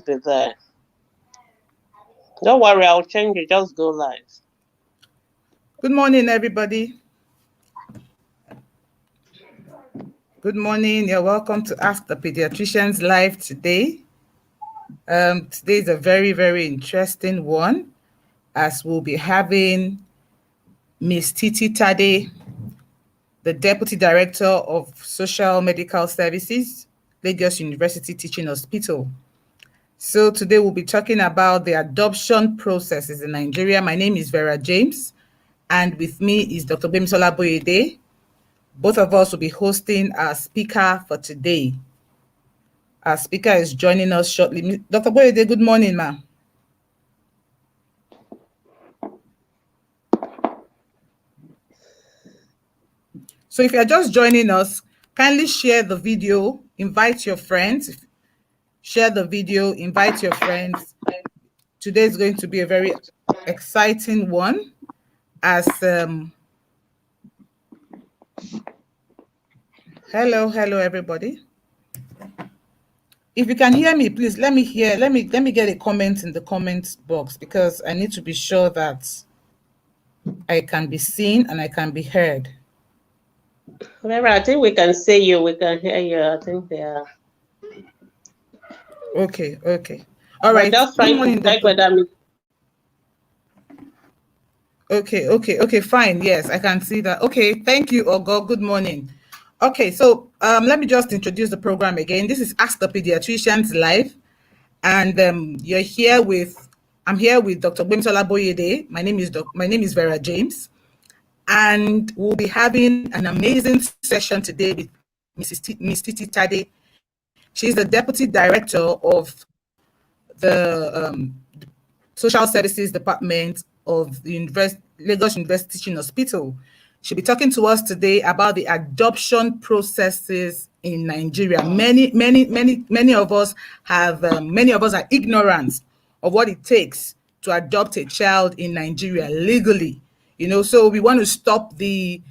be there. Don't worry, I'll change it. Just go live. Good morning, everybody. Good morning. You're welcome to Ask the Pediatricians live today. Today is a very, very interesting one, as we'll be having Ms. Titi Tade, the Deputy Director of Social Medical Services, Lagos University Teaching Hospital. So today we'll be talking about the adoption processes in Nigeria. My name is Vera James, and with me is Dr. Bemisola Boyede. Both of us will be hosting our speaker for today. Our speaker is joining us shortly. Dr. Boyede, good morning, ma'am. So if you're just joining us, kindly share the video, invite your friends, share the video, invite your friends. Today is going to be a very exciting one as hello everybody. If you can hear me, please let me get a comment in the comments box, because I need to be sure that I can be seen and I can be heard. Remember, I think we can see you, we can hear you. I think they are. Okay. All right. Just trying to check whether I'm... Okay, fine. Yes, I can see that. Okay, thank you, Ogo. Good morning. Okay, so let me just introduce the program again. This is Ask the Pediatricians Live, and I'm here with Dr. Bemisola Boyede. My name is Vera James, and we'll be having an amazing session today with Ms. Titi Tade. She's the Deputy Director of the Social Services Department of the Lagos University Teaching Hospital. She'll be talking to us today about the adoption processes in Nigeria. Many of us are ignorant of what it takes to adopt a child in Nigeria legally. So we want to stop the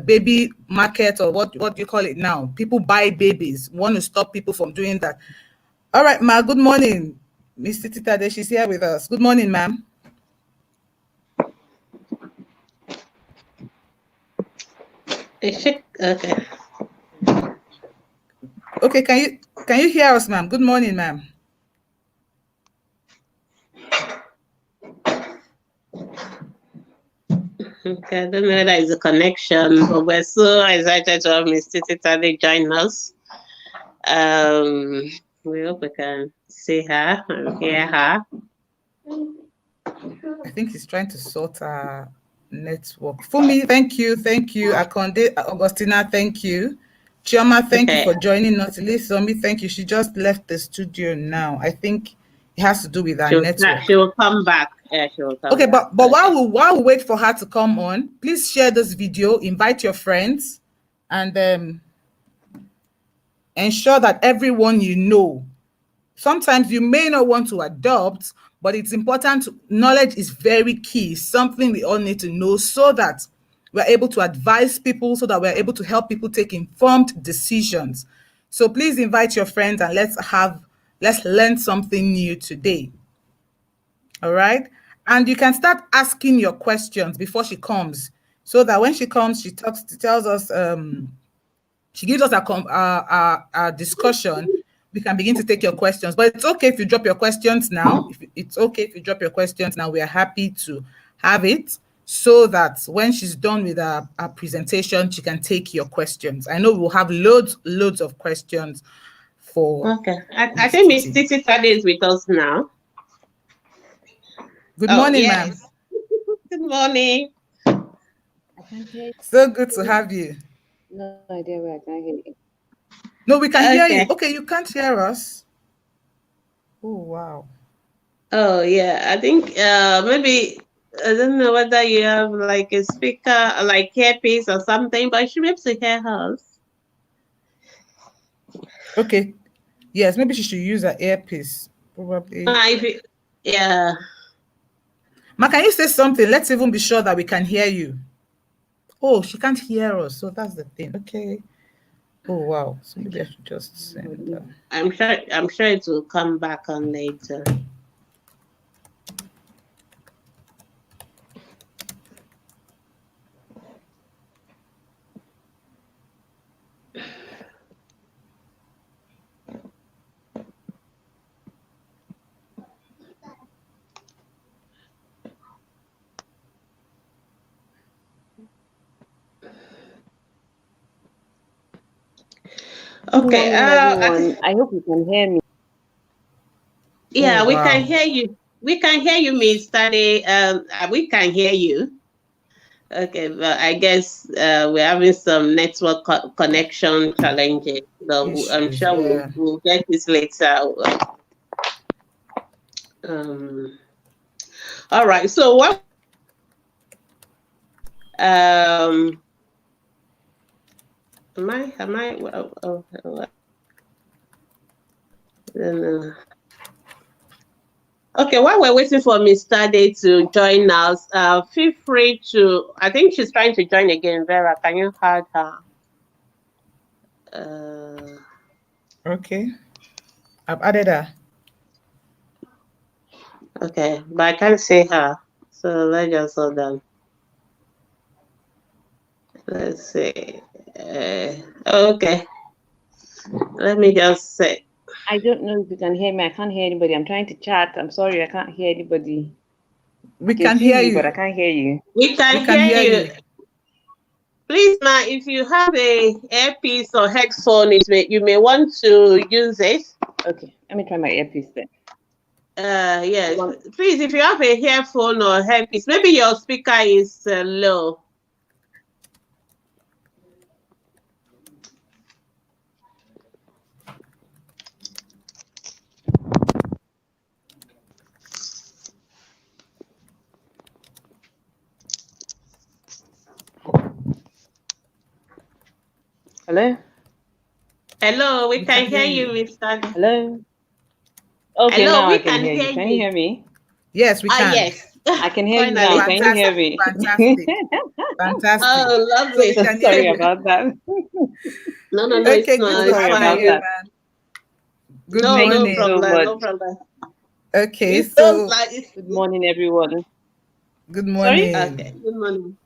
baby market, or what do you call it now? People buy babies. We want to stop people from doing that. All right, ma, good morning. Ms. Titi Tade, she's here with us. Good morning, ma'am. Okay. Okay, can you hear us, ma'am? Good morning, ma'am. Okay, I don't know whether it's a connection, but we're so excited to have Ms. Titi Tade join us. We hope we can see her and hear her. I think he's trying to sort our network. Fumi, thank you. Akonde, Augustina, thank you. Chioma, thank you for joining us. Lisomi, thank you. She just left the studio now. I think it has to do with our network. She will come back. Yeah, she will come back. But okay. while we wait for her to come on, please share this video, invite your friends, and ensure that everyone you know. Sometimes you may not want to adopt, but it's important. Knowledge is very key, something we all need to know, so that we're able to advise people, so that we're able to help people take informed decisions. So please invite your friends and let's learn something new today. All right? And you can start asking your questions before she comes, so that when she comes, she tells us, she gives us our discussion. We can begin to take your questions, but it's okay if you drop your questions now. We are happy to have it, so that when she's done with our presentation, she can take your questions. I know we'll have loads of questions for. Okay, I think Ms. Titi Tade is with us now. Good morning, ma'am. Good morning. I can't hear you. So good to have you. No idea where I can hear you. No, we can hear you. Okay, you can't hear us. Oh, wow. Oh, yeah. I think maybe, I don't know whether you have like a speaker, like earpiece or something, but you should be able to hear us. Okay. Yes, maybe she should use her earpiece. Probably. Yeah. Ma, can you say something? Let's even be sure that we can hear you. Oh, she can't hear us. So that's the thing. Okay. Oh wow. So maybe I should just send. I'm sure it will come back on later. Good Okay. morning, everyone. I hope you can hear me. Oh Yeah, we can wow. hear you. We can hear you, Miss Study. We can hear you. Okay, but I guess we're having some network connection challenges. So I'm Issues. sure Yeah. we'll get this later. Um, all right. So what? Am I? Uh, Okay, while we're waiting for Miss Tade to join us, feel free to. I think she's trying to join again. Vera, can you add her? Uh, Okay. I've added her. okay, but I can't see her. So let's just hold on. Let's see. Okay, let me just say. I don't know if you can hear me. I can't hear anybody. I'm trying to chat. I'm sorry, I can't hear anybody. I We can can see hear you, but you. I can't hear you. We We can can hear hear you. you. Please, ma, if you have a earpiece or headphone, you may want to use it. Okay, let me try my earpiece then. Yes. Please, if you have a earphone or headpiece, maybe your speaker is low. Hello? Hello, we We can can hear hear you, you. Mr. Hello? Okay, Hello, now I we can can hear you. hear Can you you. hear me? Yes, we Ah, can. yes. I can hear you now. Finally. Can you hear Fantastic. me? Fantastic. Fantastic. Oh, So we lovely. So can hear sorry you. about that. No, no, no, Okay, it's good So not. to It's sorry have you about fine. here, that. man. Good No, Thank no you morning. so problem. much. No problem. Okay, It's just so like it's Good morning, everyone. good Sorry? okay. morning. Good morning.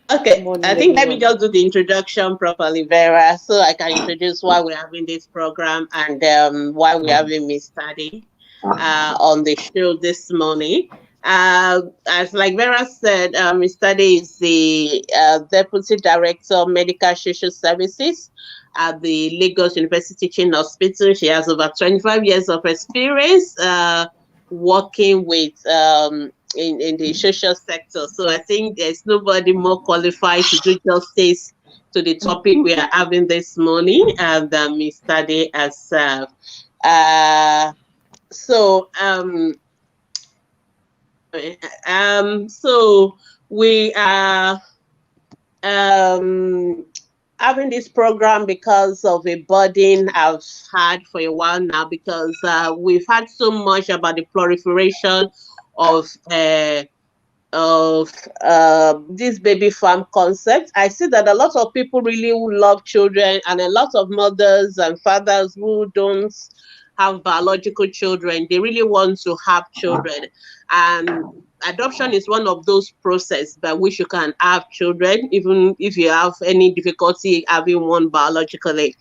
Good Okay, I morning, think let me everyone. just do the introduction properly, Vera, so I can introduce why we're having this program and why we're having Miss Study on the show this morning. As like Vera said, Miss Study is the Deputy Director of Medical Social Services at the Lagos University Teaching Hospital. She has over 25 years of experience working with in the social sector. So I think there's nobody more qualified to do justice to the topic we are having this morning than Mr. Day herself. Uh, so so we are um having this program because of a burden I've had for a while now because we've had so much about the proliferation of of this baby farm concept. I see that a lot of people really love children, and a lot of mothers and fathers who don't have biological children, they really want to have children. And adoption is one of those processes by which you can have children, even if you have any difficulty having one biologically.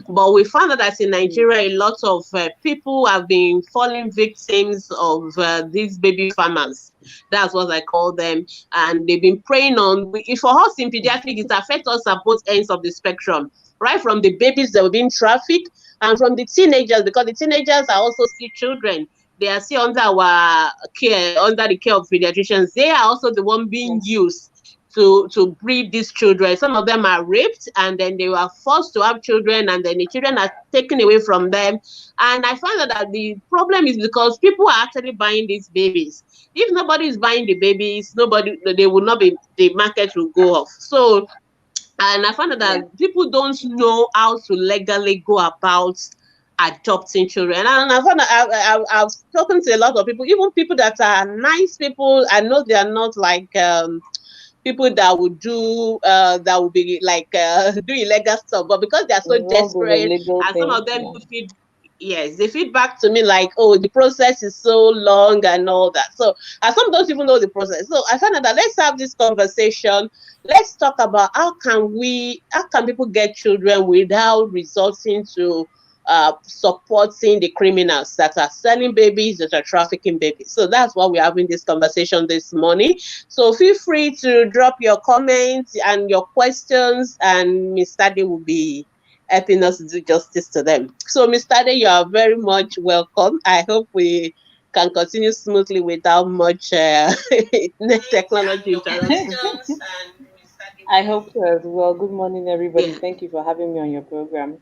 But we found out that in Nigeria, a lot of people have been falling victims of these baby farmers. That's what I call them. And they've been preying on, for us in pediatrics, it affects us at both ends of the spectrum, right from the babies that were being trafficked and from the teenagers, because the teenagers are also still children. They are still under our care, under the care of pediatricians. They are also the one being used to breed these children. Some of them are raped and then they were forced to have children, and then the children are taken away from them. And I find that the problem is because people are actually buying these babies. If nobody is buying the babies, they will not be, the market will go off. So, and I found out Yeah. that people don't know how to legally go about adopting children. And I found that I've spoken to a lot of people, even people that are nice people. I know they are not like people that would do that would be like do illegal stuff, but because they are so Involved in the desperate, legal and some thing. of them Yeah. do feed. Yes, they feed back to me like, oh, the process is so long and all that. So, and some don't even know the process. So I found out that let's have this conversation. Let's talk about how can people get children without resorting to supporting the criminals that are selling babies, that are trafficking babies. So that's why we're having this conversation this morning. So feel free to drop your comments and your questions, and Mr. Day will be helping us do justice to them. So, Mr. Day, you are very much welcome. I hope we can continue smoothly without much technology interruption. I hope so as well. Good morning, everybody. Yeah. Thank you for having me on your program.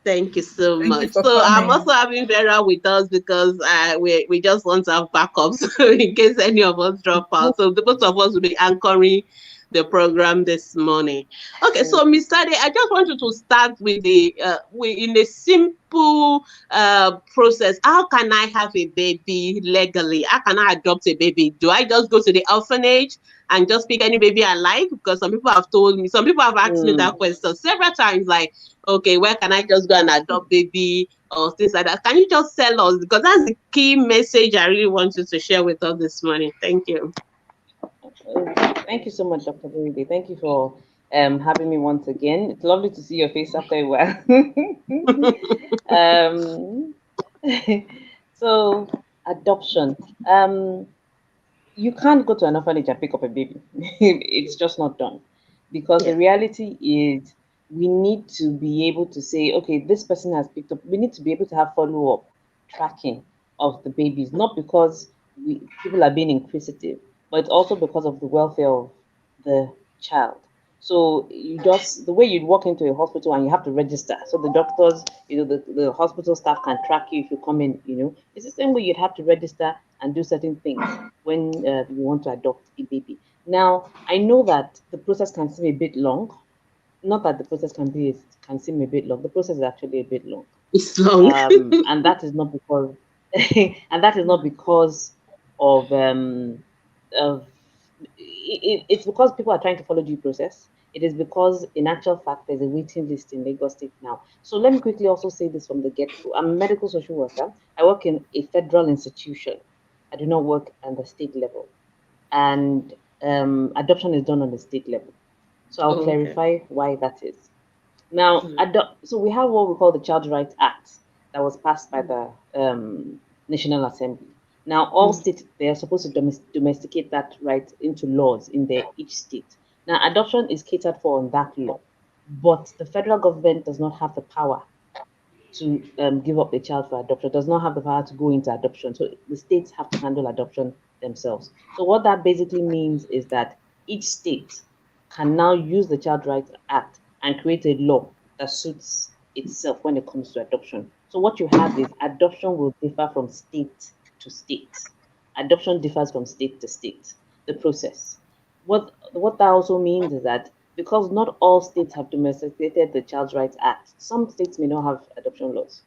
Thank you so Thank you much. for So I'm coming. also having Vera with us because we just want to have backups in case any of us drop out. So the both of us will be anchoring the program this morning. Okay, so Mr. Day, I just wanted to start with in a simple process. How can I have a baby legally? How can I adopt a baby? Do I just go to the orphanage and just pick any baby I like? Because some people have told me, some people have asked me that question several times, like, okay, where can I just go and adopt baby or things like that? Can you just tell us? Because that's the key message I really want you to share with us this morning. Thank you. Thank you so much, Dr. Baby. Thank you for having me once again. It's lovely to see your face after a while. um, so, adoption. You can't go to an orphanage and pick up a baby. It's just not done. Because the Yeah. reality is we need to be able to say, okay, this person has picked up, we need to be able to have follow-up tracking of the babies, not because people are being inquisitive, but also because of the welfare of the child. So you just the way you'd walk into a hospital and you have to register. So the doctors, the hospital staff can track you if you come in, It's the same way you'd have to register and do certain things when you want to adopt a baby. Now, I know that the process can seem a bit long. Not that the process can seem a bit long. The process is actually a bit long. It's long. And that is not because and that is not because of it's because people are trying to follow due process. It is because in actual fact there's a waiting list in Lagos State now. So let me quickly also say this from the get-go. I'm a medical social worker. I work in a federal institution. I do not work at the state level. And adoption is done on the state level. So I'll Okay. clarify why that is. Now, so we have what we call the Child Rights Act that was passed by the National Assembly. Now, all states, they are supposed to domesticate that right into laws in each state. Now, adoption is catered for on that law, but the federal government does not have the power to give up a child for adoption, does not have the power to go into adoption. So the states have to handle adoption themselves. So what that basically means is that each state can now use the Child Rights Act and create a law that suits itself when it comes to adoption. So what you have is adoption will differ from state to state. Adoption differs from state to state, the process. What that also means is that because not all states have domesticated the Child Rights Act, some states may not have adoption laws.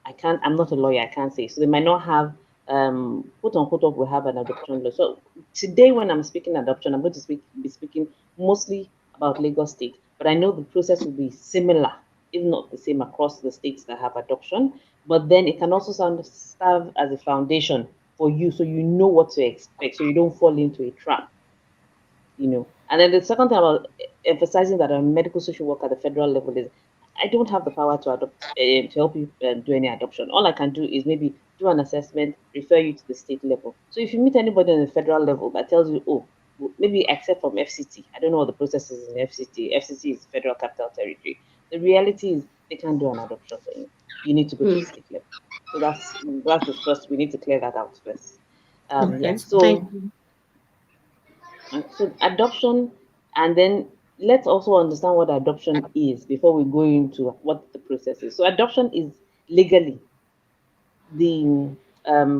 I'm not a lawyer, I can't say. So they might not have, quote unquote, will have an adoption law. So today, when I'm speaking adoption, I'm going to be speaking mostly about Lagos State, but I know the process will be similar, if not the same, across the states that have adoption. But then it can also serve as a foundation for you, so you know what to expect, so you don't fall into a trap. And then the second thing about emphasizing that a medical social worker at the federal level is I don't have the power to adopt to help you do any adoption. All I can do is maybe do an assessment, refer you to the state level. So if you meet anybody on the federal level that tells you, oh, maybe except from FCT, I don't know what the process is in FCT. FCT is Federal Capital Territory. The reality is they can't do an adoption for you. You need to go to the state level. So that's the first. We need to clear that out first. Yeah. Okay. Thank So adoption, and then let's also understand what adoption is before we go into what the process is. So adoption is legally the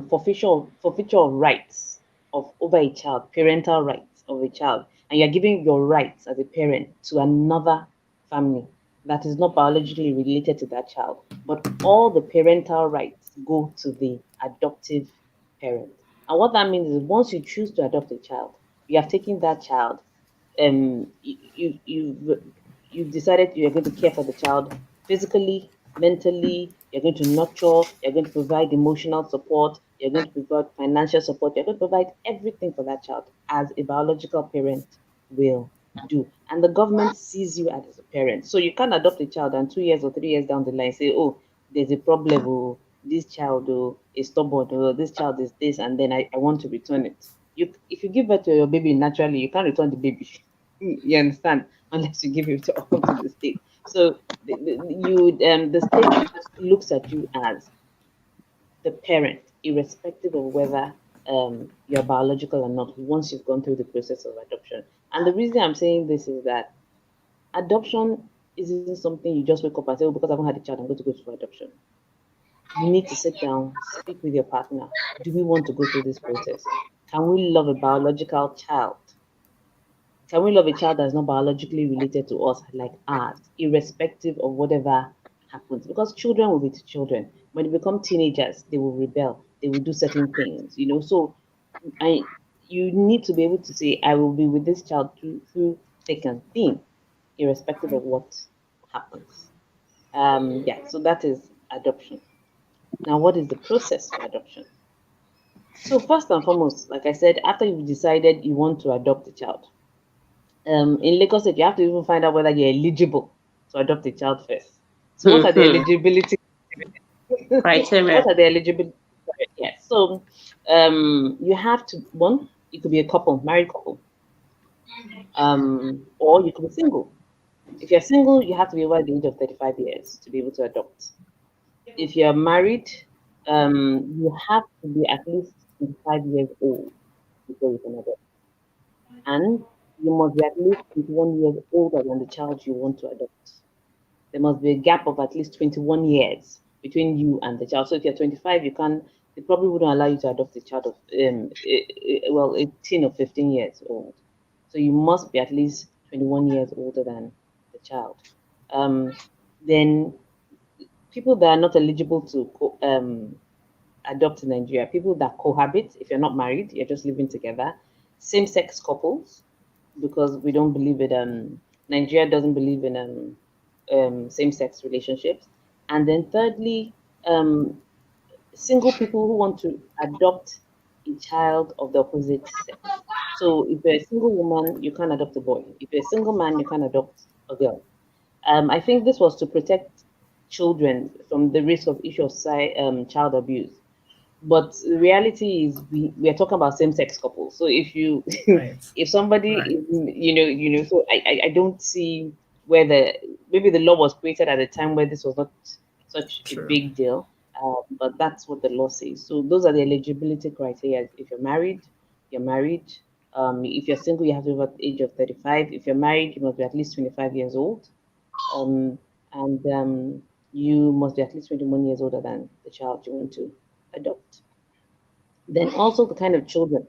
forfeiture of rights of over a child, parental rights of a child, and you're giving your rights as a parent to another family that is not biologically related to that child, but all the parental rights go to the adoptive parent. And what that means is once you choose to adopt a child, you have taken that child you've decided you're going to care for the child physically, mentally, you're going to nurture, you're going to provide emotional support, you're going to provide financial support, you're going to provide everything for that child as a biological parent will do. And the government sees you as a parent. So you can't adopt a child and 2 years or 3 years down the line say, oh, there's a problem, oh, this child is stubborn, or this child is this, and then I want to return it. If you give birth to your baby naturally, you can't return the baby. You understand? Unless you give it to the state. So the state looks at you as the parent, irrespective of whether you're biological or not, once you've gone through the process of adoption. And the reason I'm saying this is that adoption isn't something you just wake up and say, oh, because I haven't had a child, I'm going to go for adoption. You need to sit down, speak with your partner. Do we want to go through this process? Can we love a biological child? Can we love a child that's not biologically related to us like ours, irrespective of whatever happens? Because children will be children. When they become teenagers, they will rebel. They will do certain things, So you need to be able to say, I will be with this child through thick and thin, irrespective of what happens. So that is adoption. Now, what is the process for adoption? So first and foremost, like I said, after you've decided you want to adopt a child, in Lagos State, you have to even find out whether you're eligible to adopt a child first. So what are the eligibility criteria? What are the eligibility? Yes. So you have to, one, you could be a couple, married couple, or you could be single. If you're single, you have to be over the age of 35 years to be able to adopt. If you're married, you have to be at least 25 years old before you can adopt. And you must be at least 21 years older than the child you want to adopt. There must be a gap of at least 21 years between you and the child. So if you're 25, they probably wouldn't allow you to adopt a child of, 18 or 15 years old. So you must be at least 21 years older than the child. Then people that are not eligible to adopt in Nigeria, people that cohabit, if you're not married, you're just living together, same-sex couples, because we don't believe in, Nigeria doesn't believe in same-sex relationships. And then thirdly, single people who want to adopt a child of the opposite sex. So if you're a single woman, you can adopt a boy. If you're a single man, you can adopt a girl. I think this was to protect children from the risk of issue of child abuse. But the reality is we are talking about same-sex couples. So if you Right. if somebody Right. is, so I don't see where maybe the law was created at a time where this was not such a True. big deal. But that's what the law says. So those are the eligibility criteria. If you're married, you're married. If you're single, you have to be over the age of 35. If you're married, you must be at least 25 years old. And you must be at least 21 years older than the child you want to adopt. Then also the kind of children.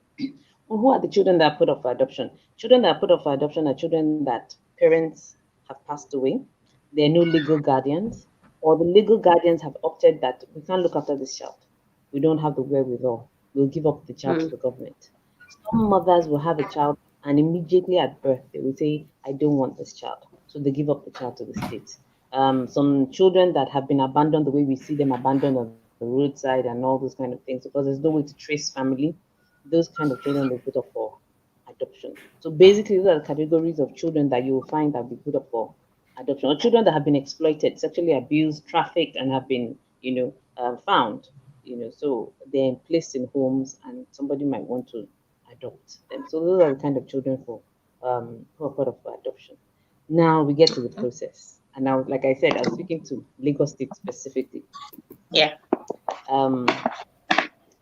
Who are the children that are put up for adoption? Children that are put up for adoption are children that parents have passed away. There are no legal guardians, or the legal guardians have opted that we can't look after this child. We don't have the wherewithal. We'll give up the child to the government. Some mothers will have a child and immediately at birth they will say, I don't want this child. So they give up the child to the state. Some children that have been abandoned the way we see them abandoned on the roadside and all those kind of things, because there's no way to trace family, those kind of children they put up for adoption. So basically, those are the categories of children that you will find that be put up for adoption, or children that have been exploited, sexually abused, trafficked, and have been, found. So they're placed in homes, and somebody might want to adopt them. So those are the kind of children who are put up for adoption. Now we get to the process, and now, like I said, I was speaking to Lagos State specifically. Yeah.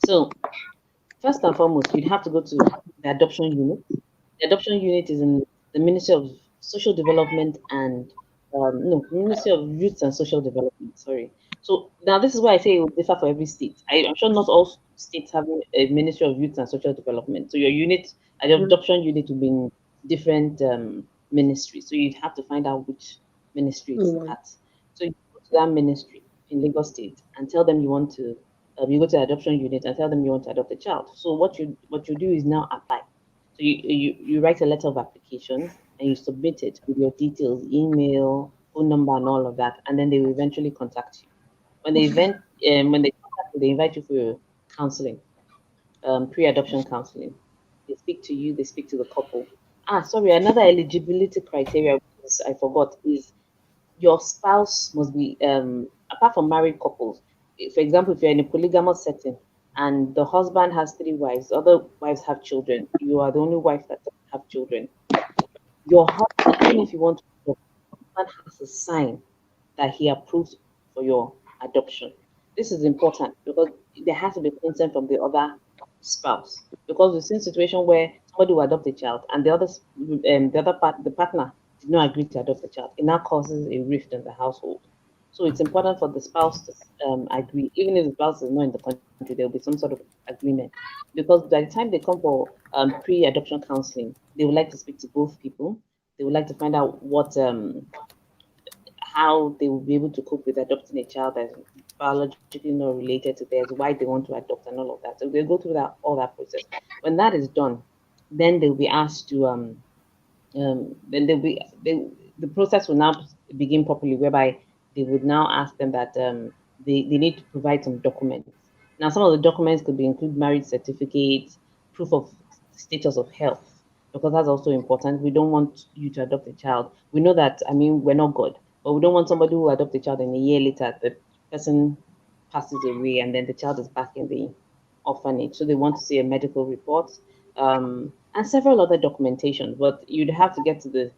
So first and foremost, you'd have to go to the adoption unit. The adoption unit is in the Ministry of Social Development and Ministry of Youth and Social Development. Sorry. So now this is why I say it will differ for every state. I'm sure not all states have a Ministry of Youth and Social Development. So your unit, the adoption unit, will be in different ministries. So you'd have to find out which ministry it's at. So you go to that ministry in Lagos State and tell them you want to. You go to the adoption unit and tell them you want to adopt a child. So what you do is now apply. So So you write a letter of application and you submit it with your details, email, phone number, and all of that, and then they will eventually contact you. When they contact you, they invite you for counseling, pre-adoption counseling. They speak to you, they speak to the couple. Sorry, another eligibility criteria I forgot is your spouse must be apart from married couples. For example, if you're in a polygamous setting and the husband has three wives, other wives have children, you are the only wife that doesn't have children. Your husband, even if you want to, your husband has to sign that he approves for your adoption. This is important because there has to be consent from the other spouse. Because we've seen situation where somebody will adopt a child and the partner did not agree to adopt the child. It now causes a rift in the household. So it's important for the spouse to agree, even if the spouse is not in the country, there will be some sort of agreement. Because by the time they come for pre-adoption counseling, they would like to speak to both people. They would like to find out what how they will be able to cope with adopting a child that's biologically not related to theirs, why they want to adopt, and all of that. So they go through all that process. When that is done, then they'll be asked to then the process will now begin properly, whereby they would now ask them that they need to provide some documents. Now, some of the documents could include marriage certificates, proof of status of health, because that's also important. We don't want you to adopt a child. We know that, I mean, we're not God, but we don't want somebody who adopt a child and a year later the person passes away and then the child is back in the orphanage. So they want to see a medical report, and several other documentation. But you'd have to get to the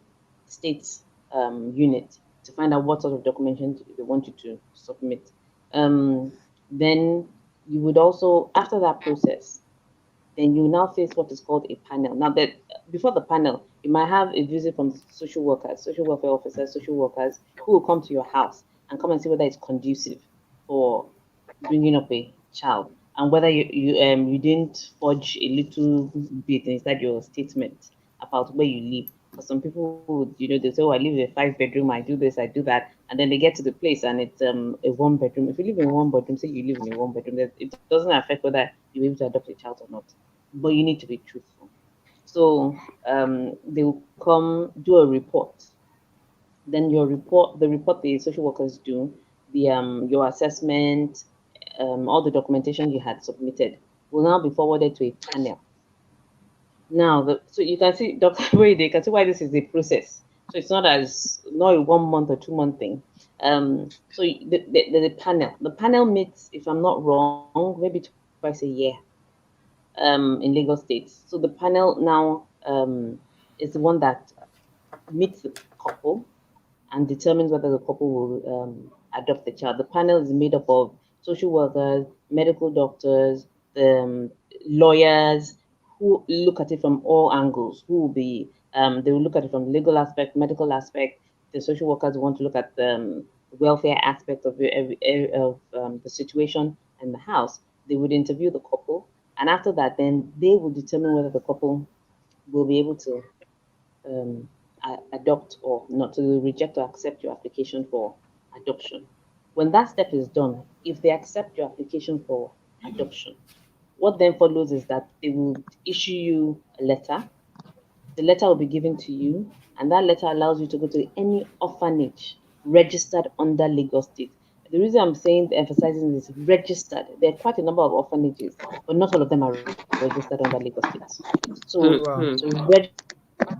state unit to find out what sort of documentation they want you to submit. Then you would also, after that process, then you now face what is called a panel. Now, that before the panel, you might have a visit from social workers, social welfare officers, social workers who will come to your house and come and see whether it's conducive for bringing up a child, and whether you didn't forge a little bit inside your statement about where you live. For some people, they say, "Oh, I live in a 5-bedroom. I do this, I do that," and then they get to the place and it's a 1-bedroom. If you live in a 1-bedroom, say you live in a 1-bedroom, it doesn't affect whether you're able to adopt a child or not. But you need to be truthful. So they will come do a report. Then the report the social workers do, your assessment, all the documentation you had submitted will now be forwarded to a panel. Now, so you can see, Dr. Wade, you can see why this is a process. So it's not a 1 month or 2 month thing. So the panel meets, if I'm not wrong, maybe twice a year in Lagos State. So the panel now is the one that meets the couple and determines whether the couple will adopt the child. The panel is made up of social workers, medical doctors, lawyers, who look at it from all angles. Who will be they will look at it from the legal aspect, medical aspect. The social workers want to look at the welfare aspect of the situation and the house. They would interview the couple, and after that, then they will determine whether the couple will be able to adopt or not, to reject or accept your application for adoption. When that step is done, if they accept your application for adoption, what then follows is that they will issue you a letter. The letter will be given to you, and that letter allows you to go to any orphanage registered under Lagos State. The reason I'm emphasizing this, registered. There are quite a number of orphanages, but not all of them are registered under Lagos State. So, Wow. so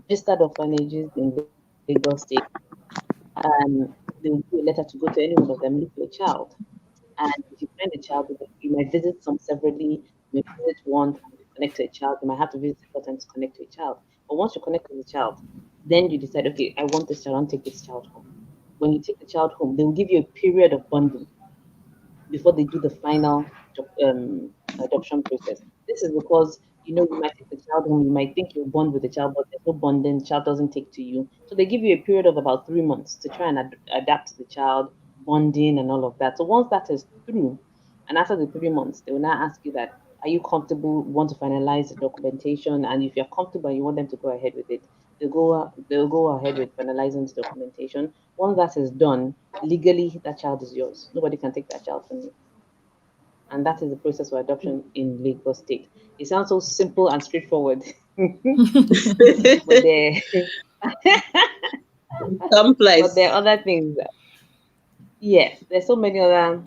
registered orphanages in Lagos State, they will give you a letter to go to any one of them, look for a child. And if you find a child, you might visit some separately, you may visit one to connect to a child, you might have to visit several times to connect to a child. But once you connect with the child, then you decide, okay, I want this child, I want to take this child home. When you take the child home, they will give you a period of bonding before they do the final adoption process. This is because you might take the child home, you might think you bond with the child, but there's no bonding, the child doesn't take to you. So they give you a period of about 3 months to try and adapt to the child, bonding and all of that. So once that is through, and after the 3 months, they will now ask you that, are you comfortable, want to finalize the documentation? And if you're comfortable and you want them to go ahead with it, they'll go ahead with finalizing the documentation. Once that is done, legally that child is yours. Nobody can take that child from you. And that is the process for adoption in Lagos State. It sounds so simple and straightforward. but there, but there Complex. are other things. Yes, there's so many other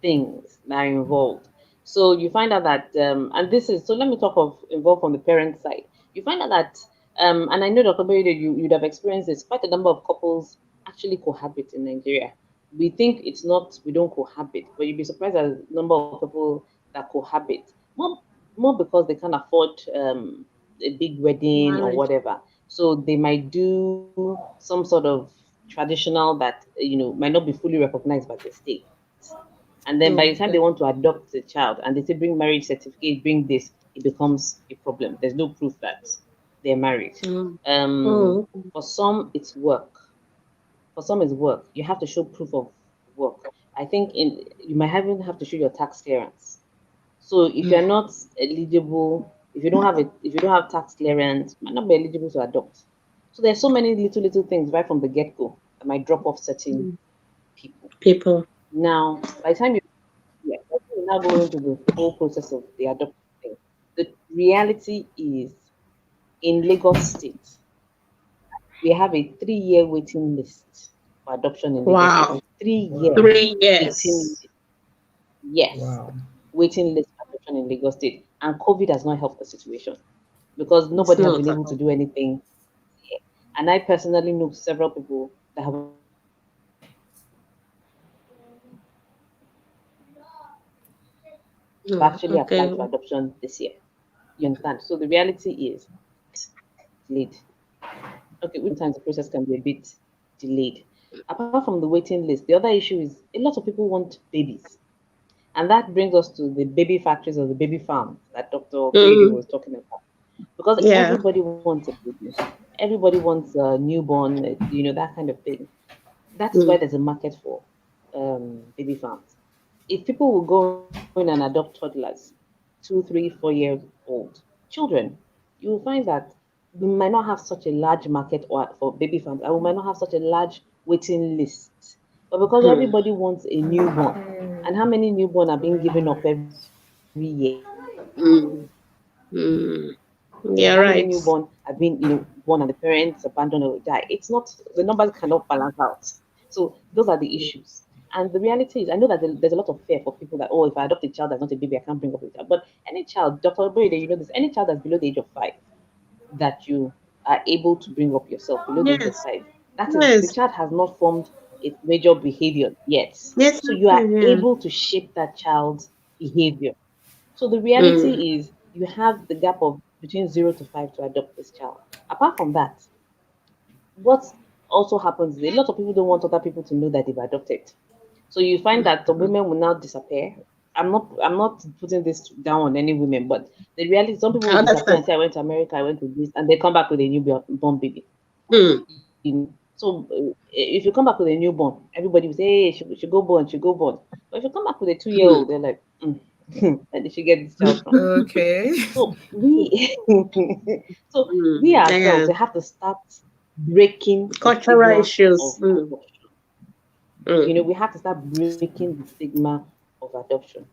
things that are involved. So you find out that, and this is, so let me talk of involved from the parent side. You find out that, and I know Dr. Boyede, you'd have experienced this, quite a number of couples actually cohabit in Nigeria. We think it's not, we don't cohabit, but you'd be surprised at the number of people that cohabit. More because they can't afford a big wedding or Marriage. whatever. So they might do some sort of traditional that, might not be fully recognized by the state. And then by the time they Okay. want to adopt the child and they say bring marriage certificate, bring this, it becomes a problem. There's no proof that they're married. Mm. Um, Mm. for some, it's work. For some, it's work. You have to show proof of work. I think you might even have to show your tax clearance. So if you're not eligible, if you don't have tax clearance, you might not be eligible to adopt. So there's so many little things right from the get go that might drop off certain Mm. people. People. Now, by the time we now go into the whole process of the adoption thing. The reality is in Lagos State, we have a 3-year waiting list for adoption in Lagos State. Wow. 3-year 3 years. waiting list. Yes, Wow. waiting list for adoption in Lagos State. And COVID has not helped the situation because It's nobody has not been at able to all. do anything here. And I personally know several people that have actually applied for adoption Mm. Okay. this year. You understand? So the reality is delayed. Okay, which sometimes the process can be a bit delayed. Apart from the waiting list, the other issue is a lot of people want babies. And that brings us to the baby factories or the baby farms that Dr. Koyede Mm. was talking about. Because Yeah. everybody wants a baby. Everybody wants a newborn, that kind of thing. That is why Mm. there's a market for baby farms. If people will go in and adopt toddlers, 2, 3, 4 years old children, you will find that we might not have such a large market or for baby farms, and we might not have such a large waiting list. But because Mm. everybody wants a newborn, and how many newborn are being given up every year? Mm. Mm. How Yeah, many right. newborn have been, born and the parents abandoned or die? It's not, the numbers cannot balance out. So those are the issues. And the reality is, I know that there's a lot of fear for people that, oh, if I adopt a child that's not a baby, I can't bring up a child. But any child, Dr. Boyede, you know this, any child that's below the age of 5 that you are able to bring up yourself below the age of Yes. 5, that is, the Yes. child has not formed its major behavior yet. Yes. So you are Yeah. able to shape that child's behavior. So the Mm. reality is you have the gap of between 0 to 5 to adopt this child. Apart from that, what also happens is a lot of people don't want other people to know that they've adopted. So you find that the women will now disappear. I'm not putting this down on any women, but the reality some people I will disappear understand. and say I went to America, I went to this, and they come back with a newborn baby. Mm. So if you come back with a newborn, everybody will say, hey, she go born, she go born. But if you come back with a 2-year Mm. old, they're like, where did she get this child from? Okay. So we so we Mm. ourselves Yeah. we have to start breaking the Cultural stigma of issues. Mm. adoption. Mm. We have to start breaking the stigma of adoption.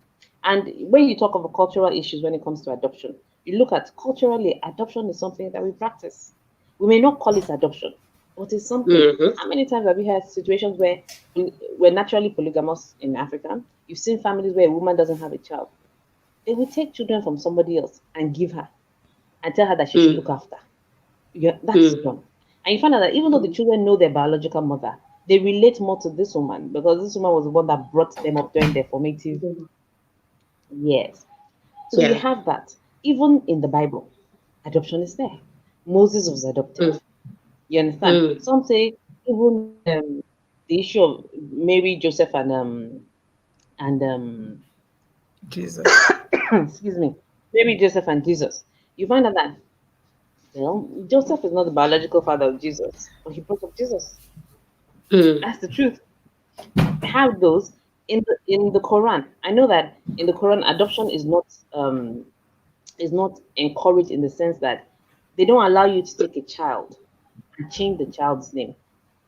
And when you talk of cultural issues when it comes to adoption, you look at culturally, adoption is something that we practice. We may not call it adoption, but it's something. Mm-hmm. How many times have you had situations where we're naturally polygamous in Africa? You've seen families where a woman doesn't have a child. They will take children from somebody else and give her and tell her that she should Mm. look after. Yeah, that is Mm. done. And you find out that even though the Mm. children know their biological mother, they relate more to this woman because this woman was the one that brought them up during their formative years. So you Yeah. have that. Even in the Bible, adoption is there. Moses was adopted. Mm. You understand? Mm. Some say even the issue of Mary, Joseph, and Jesus. excuse me, Mary, Joseph, and Jesus. You find out that well, Joseph is not the biological father of Jesus, but he brought up Jesus. Mm. That's the truth. Have those in the Quran. I know that in the Quran, adoption is not encouraged in the sense that they don't allow you to take a child and change the child's name.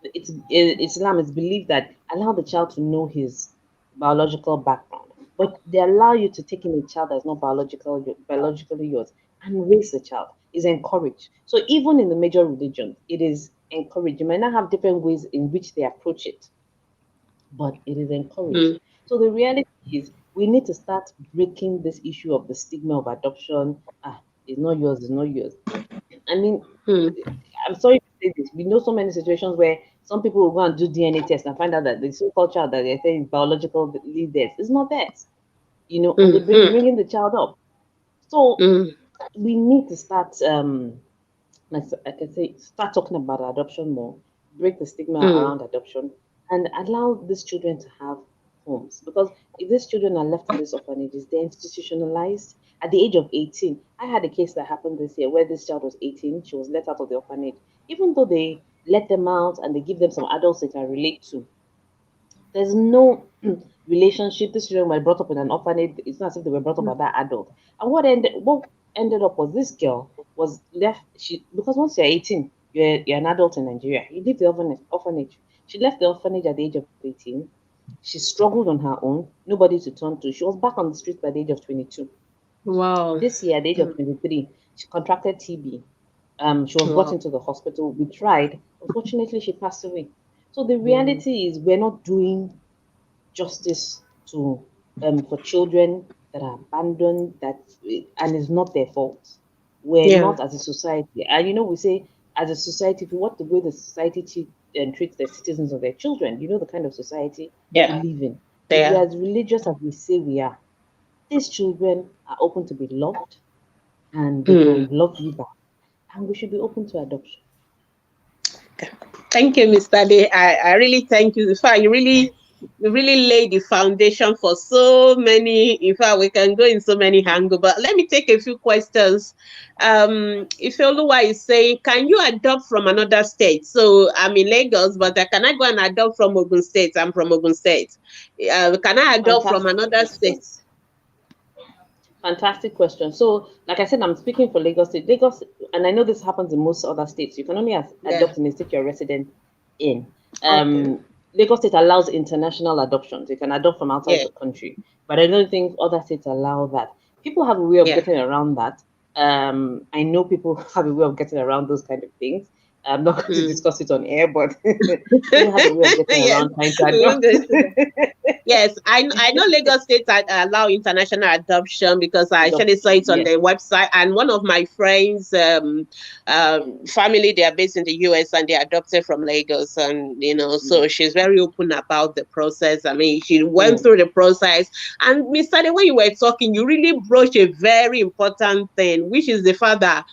It's in Islam is believed that allow the child to know his biological background, but they allow you to take in a child that's not biologically yours. and raise the child. Is encouraged. So even in the major religion, it is encouraged. You might not have different ways in which they approach it, but it is encouraged. So the reality is we need to start breaking this issue of the stigma of adoption. Ah, it's not yours, it's not yours. I mean, I'm sorry to say this. We know so many situations where some people will go and do DNA tests and find out that the so-called child that they're saying is biologically theirs is not theirs. You know, and they're bringing the child up. So we need to start, like I can say, start talking about adoption more, break the stigma around adoption, and allow these children to have homes. Because if these children are left in these orphanages, they're institutionalized. At the age of 18, I had a case that happened this year where this child was 18, she was let out of the orphanage. Even though they let them out and they give them some adults they can relate to, there's no relationship. These children were brought up in an orphanage. It's not as if they were brought up by that adult. And what ended up was this girl was left. Because once you're 18, you're an adult in Nigeria. You leave the orphanage. She left the orphanage at the age of 18. She struggled on her own. Nobody to turn to. She was back on the street by the age of 22. Wow. This year, at the age of 23, she contracted TB. She was brought into the hospital. We tried. Unfortunately, she passed away. So the reality is we're not doing justice to for children that are abandoned, and it's not their fault. We're not as a society. And we say as a society, if you want the way the society treats their citizens or their children, you know the kind of society we live in. If we're as religious as we say we are, these children are open to be loved and they can love you back. And we should be open to adoption. Thank you, Mr. Day. I really thank you. In fact, you really laid the foundation for so many. In fact, we can go in so many angles. But let me take a few questions. Ifeoluwa is saying, can you adopt from another state? So I'm in Lagos, but can I go and adopt from Ogun State? I'm from Ogun State. Can I adopt from another state? Fantastic question. So, like I said, I'm speaking for Lagos State. Lagos, and I know this happens in most other states. You can only adopt in the state you're resident in. Lagos State allows international adoptions. You can adopt from outside the country, but I don't think other states allow that. People have a way of getting around that. I know people have a way of getting around those kind of things. I'm not going to discuss it on air, but people have a way of getting around trying to adopt. Yes, I know Lagos State allow international adoption because I actually saw it on their website. And one of my friends' family, they are based in the US and they adopted from Lagos. And, so she's very open about the process. I mean, she went through the process. And Mr. The way you were talking, you really broached a very important thing, which is the fact that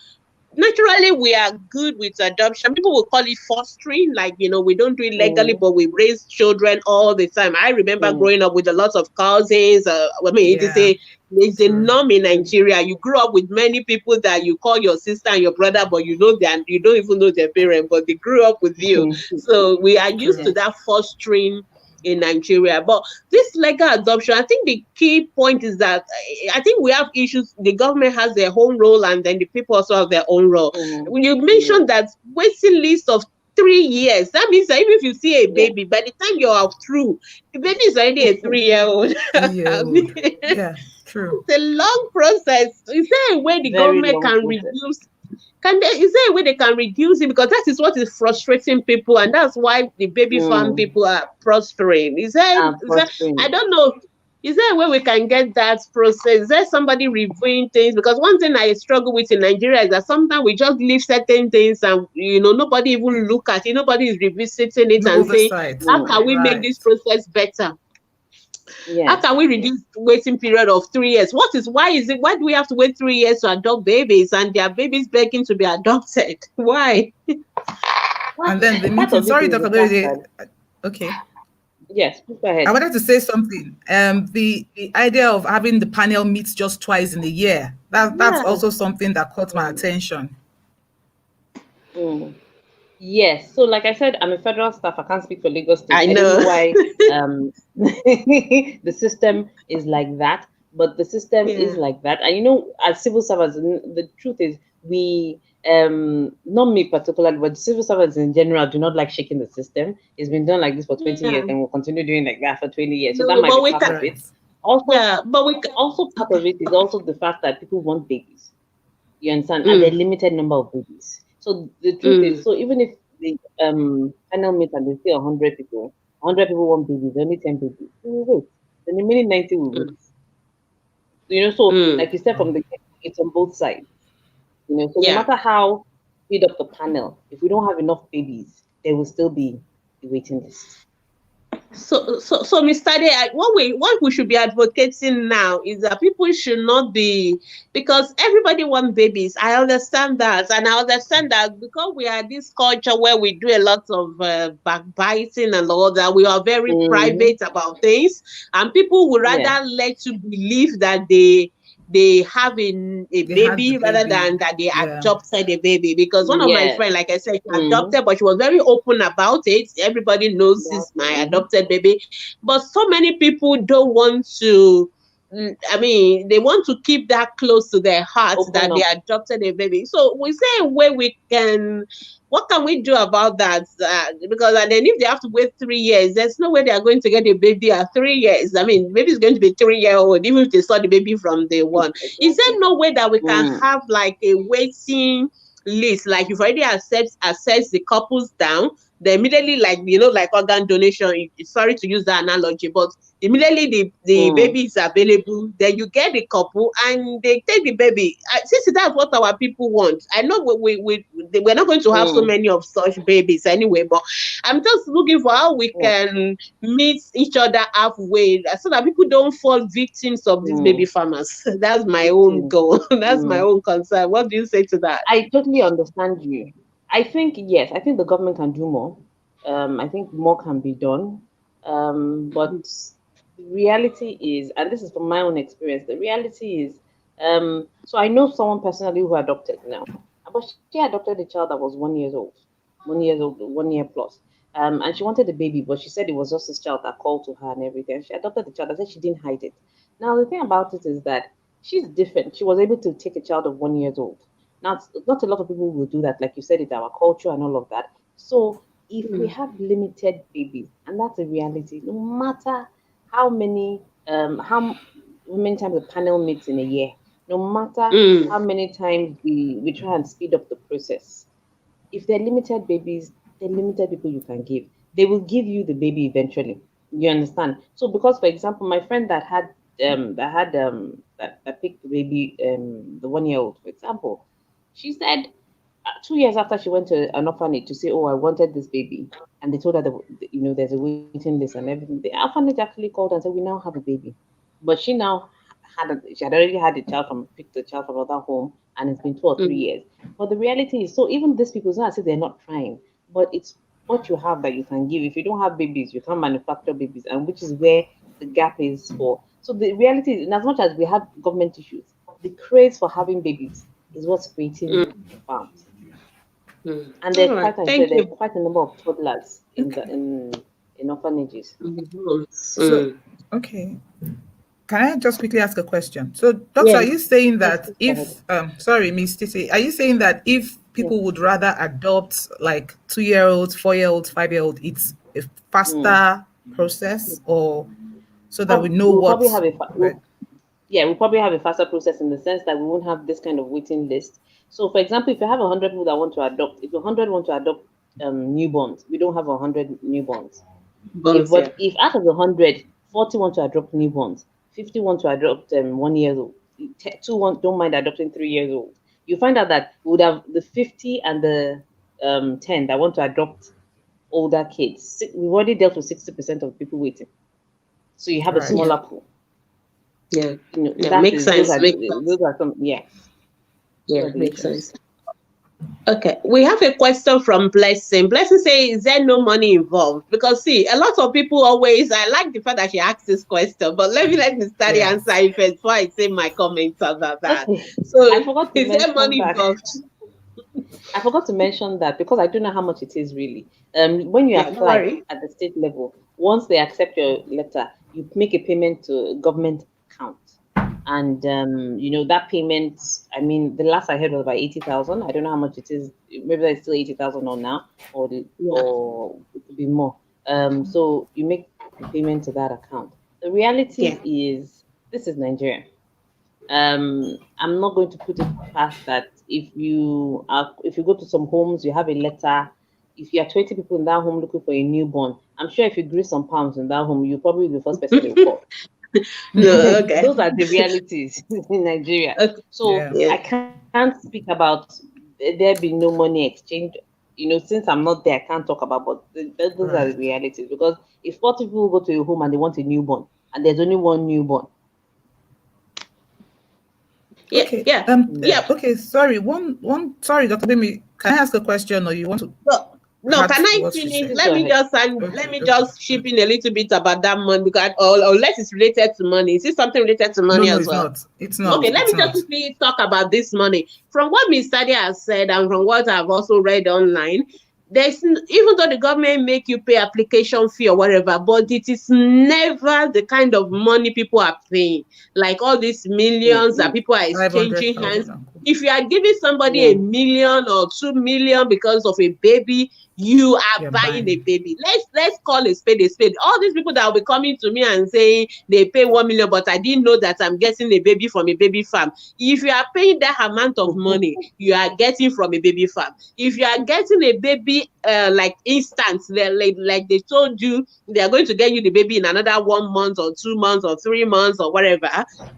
naturally, we are good with adoption. People will call it fostering, like, we don't do it legally, but we raise children all the time. I remember growing up with a lot of cousins. It's a norm in Nigeria. You grew up with many people that you call your sister and your brother, but you don't even know their parents, but they grew up with you. So we are used to that fostering in Nigeria. But this legal adoption, I think the key point is that I think we have issues. The government has their own role and then the people also have their own role. When you mentioned that waiting list of 3 years, that means that even if you see a baby, by the time you're out through, the baby is already a 3-year-old. Yeah, true. It's a long process. Is there a way the government can reduce? Is there a way they can reduce it? Because that is what is frustrating people, and that's why the baby farm people are prospering. Is there I don't know. Is there a way we can get that process? Is there somebody reviewing things? Because one thing I struggle with in Nigeria is that sometimes we just leave certain things and nobody even look at it. Nobody is revisiting it and saying, how can we make this process better? How can we reduce the waiting period of 3 years? Why do we have to wait 3 years to adopt babies and there are babies begging to be adopted? Why? And then the meeting. Sorry, Dr. Goyede. Okay. Yes, go ahead. I wanted to say something. The idea of having the panel meet just twice in a year, that's also something that caught my attention. Yes. So, like I said, I'm a federal staff. I can't speak for Lagos State. I know why the system is like that, but the system is like that. And as civil servants, the truth is we, not me particularly, but civil servants in general do not like shaking the system. It's been done like this for 20 years, and we'll continue doing like that for 20 years. So that might be part of it. Also, part of it is also the fact that people want babies. You understand? And a limited number of babies. So the truth is, so even if the panel meet and they say 100 people, 100 people want babies, only 10 babies. They will wait. The remaining 90 will wait. You know, so like you said from the it's on both sides. You know, so no matter how speed up the panel, if we don't have enough babies, there will still be a waiting list. So, Mr. Day, what we should be advocating now is that people should not be, because everybody wants babies. I understand that, and I understand that because we are this culture where we do a lot of backbiting and all that. We are very private about things, and people would rather let you believe that they have a baby rather than that they adopted a baby. Because one of my friends, like I said, she adopted, but she was very open about it. Everybody knows this is my adopted baby. But so many people don't want to, I mean, they want to keep that close to their hearts that they adopted a baby. So we say a way we can, what can we do about that? Because then if they have to wait 3 years, there's no way they are going to get a baby at 3 years. I mean, maybe it's going to be 3-year-old, even if they saw the baby from day one. Is there no way that we can have like a waiting list? Like you've already assessed the couples down, they immediately, like, you know, like organ donation, sorry to use that analogy, but immediately the baby is available, then you get the couple and they take the baby. Since that's what our people want. I know we're not going to have so many of such babies anyway, but I'm just looking for how we can meet each other halfway so that people don't fall victims of these baby farmers. That's my own goal. That's my own concern. What do you say to that? I totally understand you. I think, yes, I think the government can do more. I think more can be done. But the reality is, and this is from my own experience, the reality is, so I know someone personally who adopted now, but she adopted a child that was 1 year old, 1 year plus. And she wanted a baby, but she said it was just this child that called to her and everything. She adopted the child. I said she didn't hide it. Now, the thing about it is that she's different. She was able to take a child of 1 year old. Now, not a lot of people will do that, like you said, it's our culture and all of that. So, if we have limited babies, and that's a reality, no matter how many times the panel meets in a year, no matter how many times we try and speed up the process, if they're limited babies, they're limited people you can give. They will give you the baby eventually. You understand? So, because for example, my friend that picked the baby, the 1 year old, for example, she said 2 years after she went to an orphanage to say, "Oh, I wanted this baby," and they told her that, you know, there's a waiting list and everything. The orphanage actually called and said, "We now have a baby," but she now she had already had picked the child from another home, and it's been 2 or 3 years. But the reality is, so even these people, it's not as if they're not trying, but it's what you have that you can give. If you don't have babies, you can't manufacture babies, and which is where the gap is for. So the reality is, in as much as we have government issues, the craze for having babies is what's creating farms. And there's quite a number of toddlers in orphanages. So, okay. Can I just quickly ask a question? So, doctor, are you saying that if sorry, Miss Titi, are you saying that if people would rather adopt like 2-year-olds, 4-year-olds, 5-year-old, it's a faster process, or so that we know what? We'll probably have a faster process in the sense that we won't have this kind of waiting list. So, for example, if you have 100 people that want to adopt, if 100 want to adopt newborns, we don't have 100 newborns. If out of the 100, 40 want to adopt newborns, 50 want to adopt 1 year old, 2 don't mind adopting 3 years old, you find out that we would have the 50 and the 10 that want to adopt older kids. We've already dealt with 60% of people waiting. So you have a smaller pool. Yeah, that makes sense. Those are some, makes sense. Okay, we have a question from Blessing. Blessing says, "Is there no money involved?" Because see, a lot of people always. I like the fact that she asked this question, but let me start the answer first before I say my comments about that. Okay. So, is there money involved? I forgot to mention that because I don't know how much it is really. When you apply at the state level, once they accept your letter, you make a payment to a government account. And that payment, I mean, the last I heard was about 80,000. I don't know how much it is. Maybe it's still 80,000 or now, or it could be more. So you make the payment to that account. The reality is, this is Nigeria. I'm not going to put it past that if you go to some homes, you have a letter. If you are 20 people in that home looking for a newborn, I'm sure if you grease some pounds in that home, you probably be the first person they will call. No, okay. Those are the realities in Nigeria. Okay. So Yeah. I can't speak about there being no money exchange. Since I'm not there, I can't talk about. But those are the realities. Because if 40 people go to a home and they want a newborn, and there's only one newborn. Yeah. Okay. Yeah. Okay. Sorry. Sorry, Dr. Bimi. Can I ask a question, or you want to? No, add can to I what she finish? said? Let me just chip in a little bit about that money, because unless it's related to money. Is it something related to money No, as it's well? not. It's not. Okay, let me just quickly talk about this money. From what Ms. Sadia has said and from what I've also read online, even though the government make you pay application fee or whatever, but it is never the kind of money people are paying. Like all these millions that people are exchanging hands. If you are giving somebody $1 million or 2 million because of a baby, you are buying a baby. Let's call a spade a spade. All these people that will be coming to me and saying they pay 1 million, but I didn't know that I'm getting a baby from a baby farm. If you are paying that amount of money, you are getting from a baby farm. If you are getting a baby like instant, like they told you they are going to get you the baby in another 1 month or 2 months or 3 months or whatever,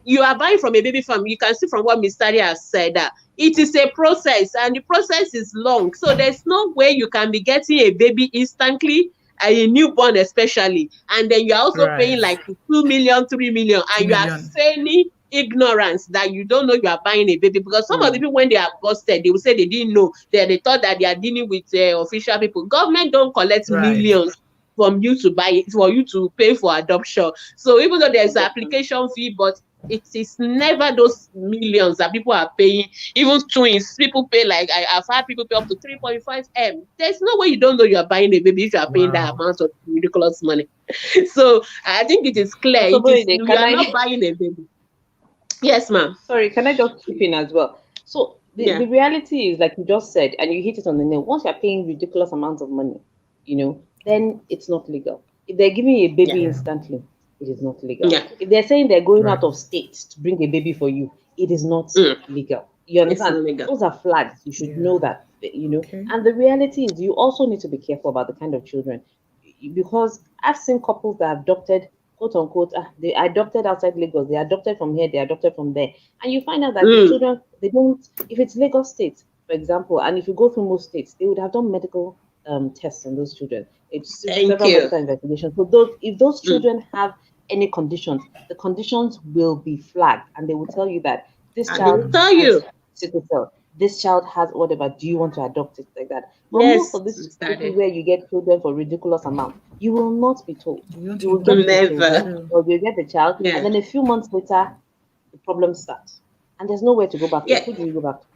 you are buying from a baby farm. You can see from what Ms. Tari has said that it is a process, and the process is long. So there's no way you can be getting a baby instantly, a newborn especially, and then you're also paying like 2 million, 3 million, and you are feigning ignorance that you don't know you are buying a baby. Because some of the people, when they are busted, they will say they didn't know, they thought that they are dealing with official people. Government don't collect millions from you to buy it, for you to pay for adoption. So even though there's an application fee, but it is never those millions that people are paying. Even twins, people pay like, I've had people pay up to 3.5 M. There's no way you don't know you are buying a baby if you are paying that amount of ridiculous money. So I think it is clear. You are not buying a baby. Yes, ma'am. Sorry, can I just chip in as well? So the reality is, like you just said, and you hit it on the nail. Once you're paying ridiculous amounts of money, then it's not legal. If they're giving you a baby instantly, it is not legal. If they're saying they're going out of state to bring a baby for you, it is not legal. You understand? Those are flags. You should know that, And the reality is, you also need to be careful about the kind of children, because I've seen couples that have adopted, quote unquote, they adopted outside Lagos, they adopted from here, they adopted from there, and you find out that the children, they don't. If it's Lagos State, for example, and if you go through most states, they would have done medical tests on those children. It's several medical investigations. So if those children have any conditions, the conditions will be flagged, and they will tell you that this child has sickle cell, this child has whatever. Do you want to adopt it, like that? But most of this is where you get children for ridiculous amount. You will not be told. You will get the children, or you get the child, and then a few months later, the problem starts, and there's nowhere to go back to. Who do you go back to?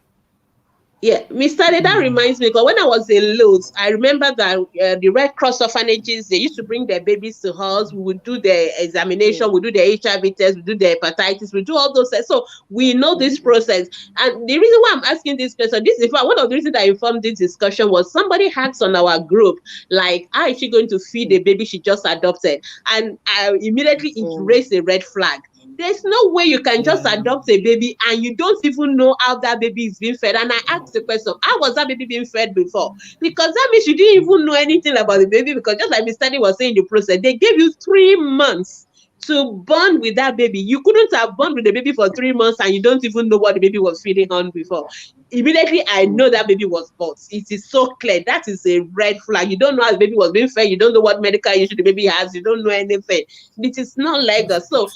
Yeah, Mr. That reminds me, because when I was in Lutz, I remember that the Red Cross orphanages, they used to bring their babies to us. We would do the examination, we do the HIV test, we do the hepatitis, we do all those tests. So we know this process. And the reason why I'm asking this question, this is one of the reasons that informed this discussion was somebody asked on our group, like, how is she going to feed the baby she just adopted? And immediately it raised a red flag. There's no way you can just adopt a baby and you don't even know how that baby is being fed. And I asked the question, how was that baby being fed before? Because that means you didn't even know anything about the baby, because just like Mr. Stanley was saying in the process, they gave you 3 months to bond with that baby. You couldn't have bond with the baby for 3 months and you don't even know what the baby was feeding on before. Immediately, I know that baby was bought. It is so clear. That is a red flag. You don't know how the baby was being fed. You don't know what medical issue the baby has. You don't know anything. It is not legal. So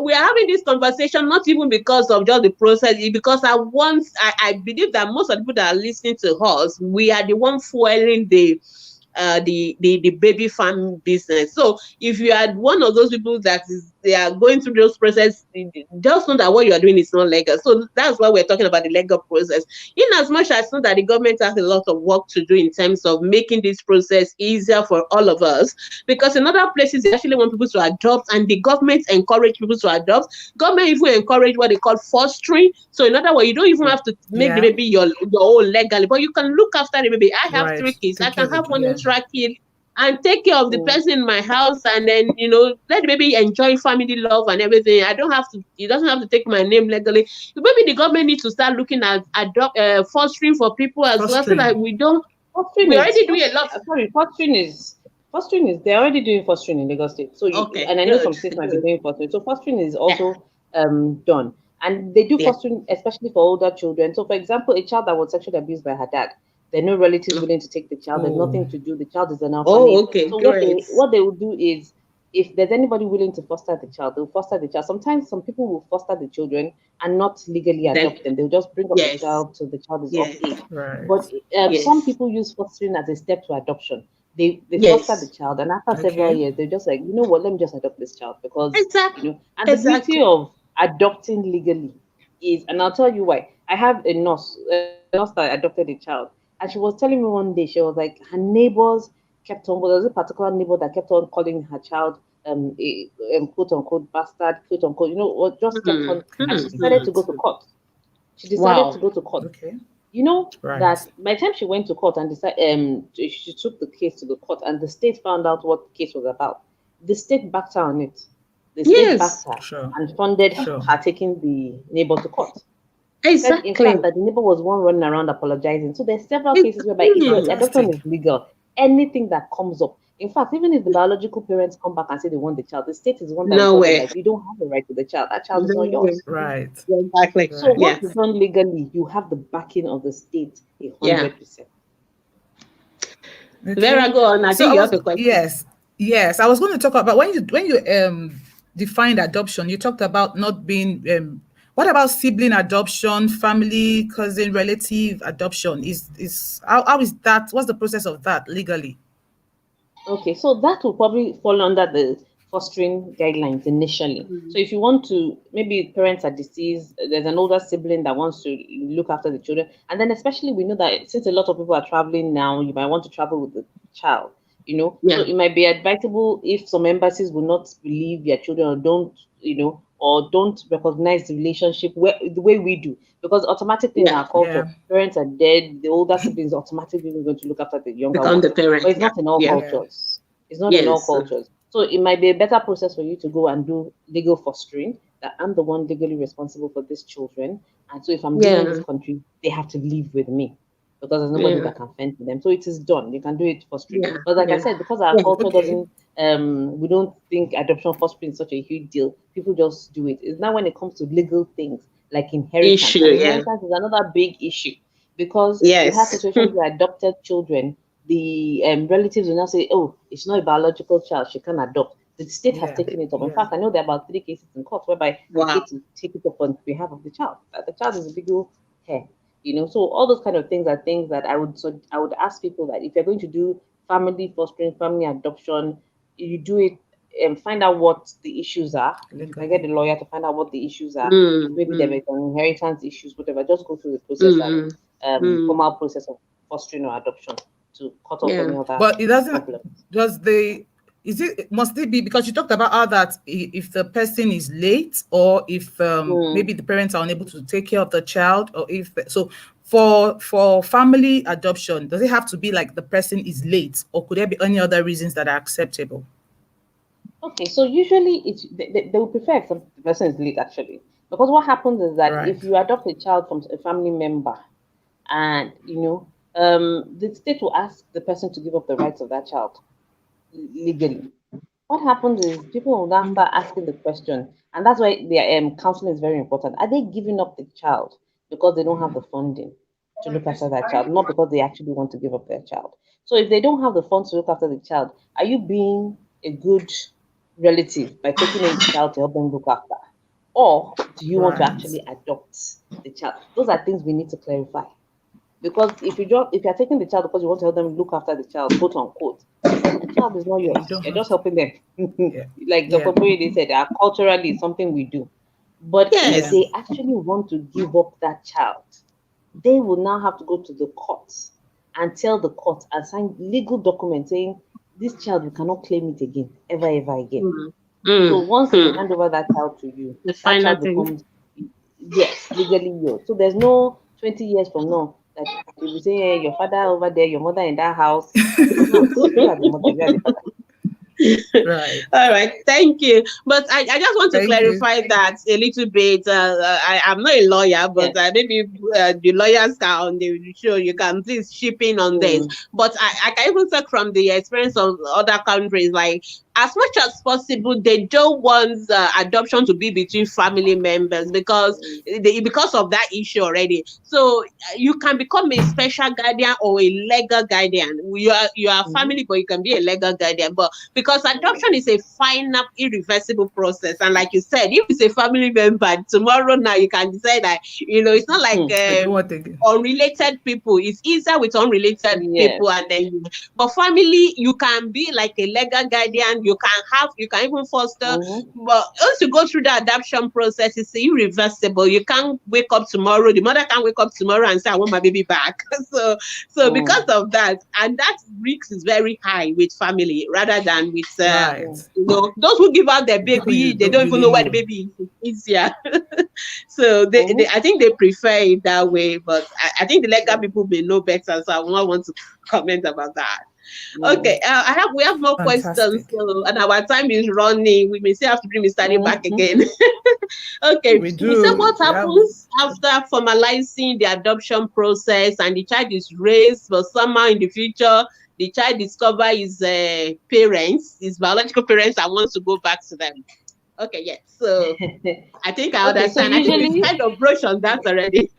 we are having this conversation not even because of just the process, because I believe that most of the people that are listening to us, we are the one fueling the baby farm business. So if you are one of those people they are going through those processes, just know that what you are doing is not legal. So that's why we're talking about the legal process. In as much as know that the government has a lot of work to do in terms of making this process easier for all of us, because in other places they actually want people to adopt, and the government encourage people to adopt. Government even encourage what they call fostering. So in other words, you don't even have to make the baby your own legally, but you can look after the baby. I have 3 kids. I can have one extra kid and take care of the person in my house, and then let the baby enjoy family love and everything. I don't have to. He doesn't have to take my name legally. Maybe the government needs to start looking at fostering for people as well, so that we don't. We already do a lot. Fostering is they're already doing fostering in Lagos State. So and I know some states might be doing fostering. So fostering is also done. And they do fostering, especially for older children. So, for example, a child that was sexually abused by her dad, there are no relatives willing to take the child. There's nothing to do. The child is an orphanage. Okay. So what they will do is, if there's anybody willing to foster the child, they'll foster the child. Sometimes some people will foster the children and not legally adopt them. They'll just bring up the child till the child is of age. Right. But some people use fostering as a step to adoption. They foster the child, and after several years, they're just like, you know what, let me just adopt this child, because and the beauty of adopting legally is, and I'll tell you why. I have a nurse that adopted a child, and she was telling me one day, she was like, her neighbors kept on, there was a particular neighbor that kept on calling her child a quote unquote bastard, quote unquote, just kept on, and she decided to go to court. She decided to go to court. Okay. That by the time she went to court and decided, she took the case to the court, and the state found out what the case was about. The state backed her on it. The state backed her and funded her taking the neighbor to court. Exactly. In fact, that the neighbor was one running around apologizing. So there's several cases whereby if adoption is legal, anything that comes up. In fact, even if the biological parents come back and say they want the child, the state is one that like, you don't have the right to the child. That child is not yours. Right. Exactly. So what is done legally, you have the backing of the state 100%. Vera, go on. I think you have a question. Yes. I was going to talk about when you defined adoption, you talked about not being what about sibling adoption, family, cousin, relative adoption? How is that? What's the process of that legally? Okay, so that will probably fall under the fostering guidelines initially. So if you want to, maybe parents are deceased, there's an older sibling that wants to look after the children, and then especially we know that since a lot of people are traveling now, you might want to travel with the child, so it might be advisable if some embassies will not believe your children or don't recognize the relationship the way we do, because automatically in our culture, parents are dead, the older siblings automatically going to look after the younger one. But it's not in all cultures. It's not in all cultures. So it might be a better process for you to go and do legal fostering, that I'm the one legally responsible for these children. And so if I'm leaving this country, they have to live with me, because there's nobody that can fend for them. So it is done. You can do it fostering. But like I said, because our culture doesn't, we don't think adoption fostering is such a huge deal. People just do it. It's now when it comes to legal things like inheritance. Inheritance is another big issue, because you have situations where adopted children, the relatives will now say, oh, it's not a biological child, she can adopt. The state has taken it up. In fact, I know there are about 3 cases in court whereby the state will take it up on behalf of the child. The child is a big hair. So all those kind of things are things that I would ask people that if you're going to do family fostering, family adoption, you do it and find out what the issues are. You can get the lawyer to find out what the issues are. Maybe there are inheritance issues, whatever. Just go through the process formal process of fostering or adoption to cut off any other. But it doesn't. Must it be, because you talked about how that if the person is late, or if maybe the parents are unable to take care of the child, or if so, for family adoption, does it have to be like the person is late, or could there be any other reasons that are acceptable? Okay, so usually they will prefer if the person is late, actually, because what happens is that if you adopt a child from a family member, and the state will ask the person to give up the rights of that child legally. What happens is people will now start asking the question, and that's why the counseling is very important. Are they giving up the child because they don't have the funding to look after that child, not because they actually want to give up their child? So if they don't have the funds to look after the child, are you being a good relative by taking in the child to help them look after, or do you want to actually adopt the child? Those are things we need to clarify. Because if you're taking the child because you want to help them look after the child, quote unquote, the child is not yours. You're just helping them. Like Dr. Paediatricians said, culturally it's something we do. But if they actually want to give up that child, they will now have to go to the court and tell the court and sign legal documents saying this child, you cannot claim it again, ever again. So once they hand over that child to you, that child becomes legally yours. So there's no 20 years from now that the will say, hey, your father over there, your mother in that house. No, you are the mother, you are the father. Right. All right, thank you. But I just want to Thank you. clarify that a little bit. I'm not a lawyer, but maybe the lawyers are on the show. You can please chip in on this. But I can even talk from the experience of other countries. Like, as much as possible, they don't want adoption to be between family members because of that issue already. So you can become a special guardian or a legal guardian. You are family, but you can be a legal guardian. But because adoption is a final, irreversible process, and like you said, if it's a family member tomorrow, now you can decide that it's not like unrelated people. It's easier with unrelated people, and then but family, you can be like a legal guardian. You can even foster. But once you go through the adoption process, it's irreversible. You can't wake up tomorrow. The mother can't wake up tomorrow and say, "I want my baby back." So because of that, and that risk is very high with family rather than with those who give out their baby. They don't even know where the baby is. It's easier. So I think they prefer it that way. But I think the legal people may know better. So I won't want to comment about that. Okay, we have more questions, and our time is running. We may still have to bring Mr. Lee back again. Okay, we do. So what happens after formalizing the adoption process and the child is raised, but somehow in the future the child discover his parents, his biological parents, and wants to go back to them? Okay, yes. So I think I understand. So usually, I think we kind of brushed on that already.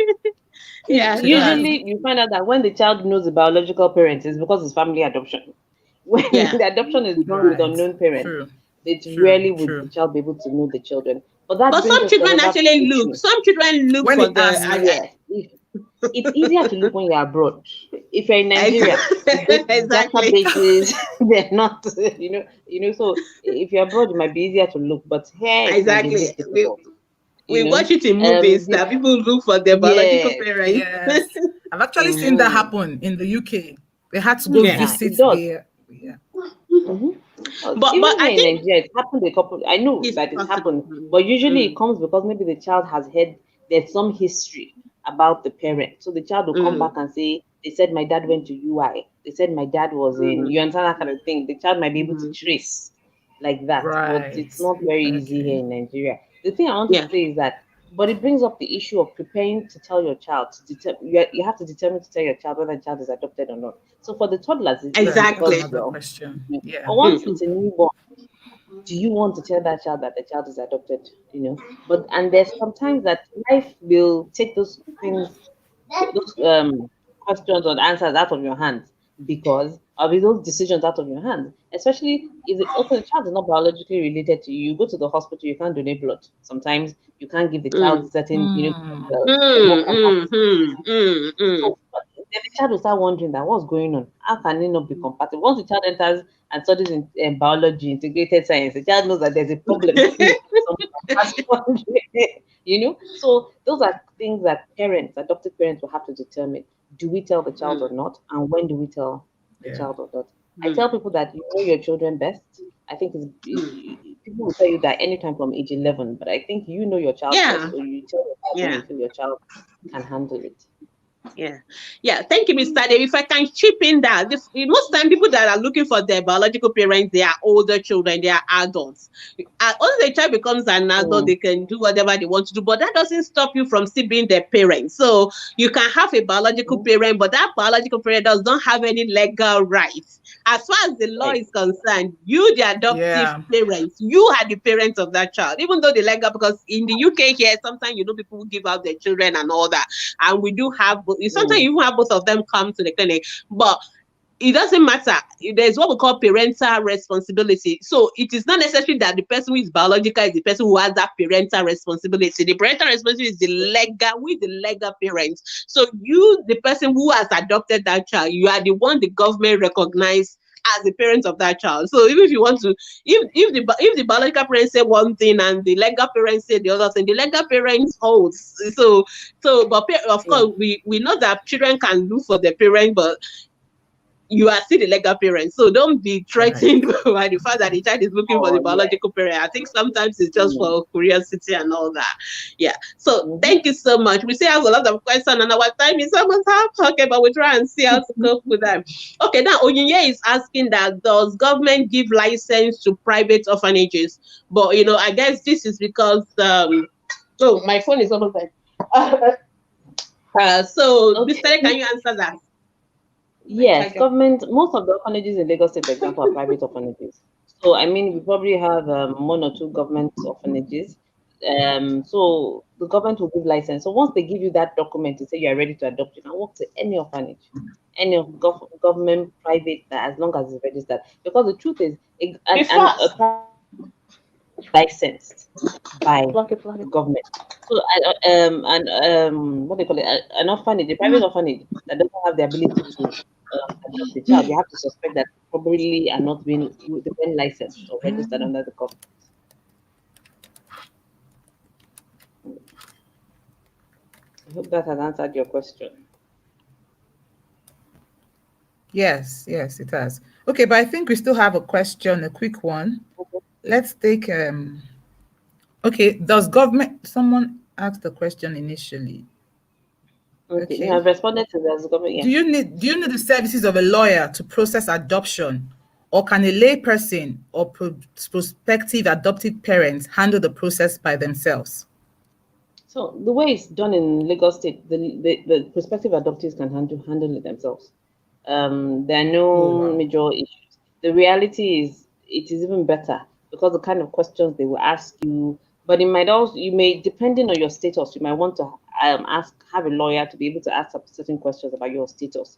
Usually you find out that when the child knows the biological parents, it's because it's family adoption. When the adoption is done with unknown parents, it's rarely would the child be able to know the children. But some children actually look. Some children look when for the. It's easier to look when you're abroad. If you're in Nigeria, exactly. Databases, they're not, So if you're abroad, it might be easier to look. But here, exactly. We watch it in movies that people look for their biological parents. Yes. I've actually seen that happen in the UK. They had to go visit there. But I think in Nigeria, it happened a couple. I know that it happened, but usually it comes because maybe the child has heard there's some history about the parent. So the child will come back and say, they said my dad went to UI. They said my dad was in, you understand that kind of thing. The child might be able to trace like that, but it's not very easy here in Nigeria. The thing I want to say is that, but it brings up the issue of preparing to tell your child, you have to determine to tell your child whether the child is adopted or not. So for the toddlers, it's exactly question. But once it's a newborn, do you want to tell that child that the child is adopted? And there's sometimes that life will take those things, those questions or answers out of your hands because of those decisions out of your hands. Especially if the child is not biologically related to you, you go to the hospital, you can't donate blood. Sometimes you can't give the child certain, So then the child will start wondering that what's going on. How can it not be compatible? Once the child enters and studies in biology, integrated science, the child knows that there's a problem. So those are things that adopted parents will have to determine. Do we tell the child or not? And when do we tell the child or not? I tell people that you know your children best. I think people will tell you that anytime from age 11, but I think you know your child best, so you tell your child when you feel your child can handle it. Thank you, Mr. Dave. If I can chip in that, most time people that are looking for their biological parents, they are older children, they are adults. Once the child becomes an adult, they can do whatever they want to do, but that doesn't stop you from still being their parents. So you can have a biological parent, but that biological parent does not have any legal rights. As far as the law is concerned, you, the adoptive parents, you are the parents of that child, even though the legal, because in the UK here, sometimes people who give out their children and all that, and we do have, sometimes you have both of them come to the clinic, but it doesn't matter. There's what we call parental responsibility. So it is not necessary that the person who is biological is the person who has that parental responsibility. The parental responsibility is the legal parents. So you, the person who has adopted that child, you are the one the government recognizes as the parents of that child. So even if you want to, if the biological parents say one thing and the legal parents say the other thing, the legal parents holds. But of course we know that children can look for their parents, but you are still the legal parent. So don't be threatened by the fact that the child is looking for the biological parent. I think sometimes it's just for curiosity and all that. Yeah. So thank you so much. We still have a lot of questions and our time is almost half. Okay, but we try and see how to cope with them. Okay, now Onyinye is asking that does government give license to private orphanages? But I guess this is because oh, my phone is almost there. So Mr. Can you answer that? Yes, government, most of the orphanages in Lagos State, for example, are private orphanages. So, I mean, we probably have 1 or 2 government orphanages. So the government will give license. So once they give you that document to say you are ready to adopt, you can walk to any orphanage, any of government, private, as long as it's registered. Because the truth is, licensed by the government. So, what they call it, an orphanage, a private orphanage that doesn't have the ability to adopt the child, you have to suspect that probably are not being licensed or registered under the government. I hope that has answered your question. Yes, it has. Okay, but I think we still have a question, a quick one. Let's take okay, does government, someone asked the question initially. Okay, you have responded to that. Government, yeah. Do you need the services of a lawyer to process adoption, or can a lay person or prospective adoptive parents handle the process by themselves? So the way it's done in Lagos State, the prospective adoptees can handle it themselves. There are no major issues. The reality is, it is even better because the kind of questions they will ask you. But it might also, depending on your status, you might want to have a lawyer to be able to ask certain questions about your status,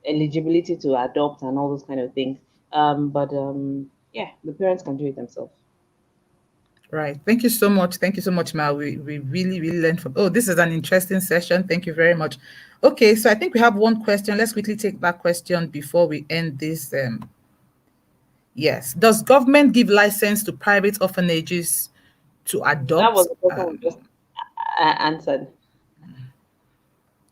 eligibility to adopt and all those kind of things. Yeah, the parents can do it themselves. Right. Thank you so much. Thank you so much, Mal. We really, really learned from. Oh, this is an interesting session. Thank you very much. Okay, so I think we have one question. Let's quickly take that question before we end this. Yes. Does government give license to private orphanages to adopt? That was the question we just answered.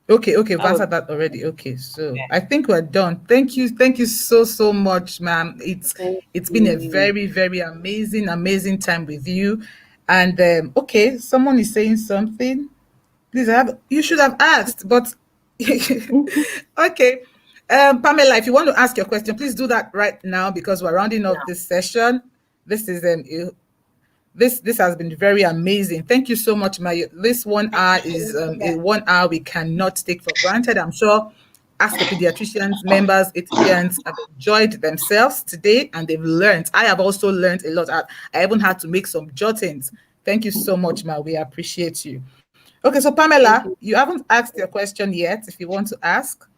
Okay, we've answered that already. Okay, so yeah. I think we're done. Thank you so much, ma'am. It's been a very, very amazing time with you. And okay, someone is saying something. Please, you should have asked, but okay. Pamela, if you want to ask your question, please do that right now because we're rounding off this session. This is This has been very amazing. Thank you so much, Maya. This 1 hour is a 1 hour we cannot take for granted. I'm sure Ask the Pediatricians members, parents have enjoyed themselves today and they've learned. I have also learned a lot. I even had to make some jottings. Thank you so much, Ma. We appreciate you. Okay, so Pamela, you haven't asked your question yet if you want to ask.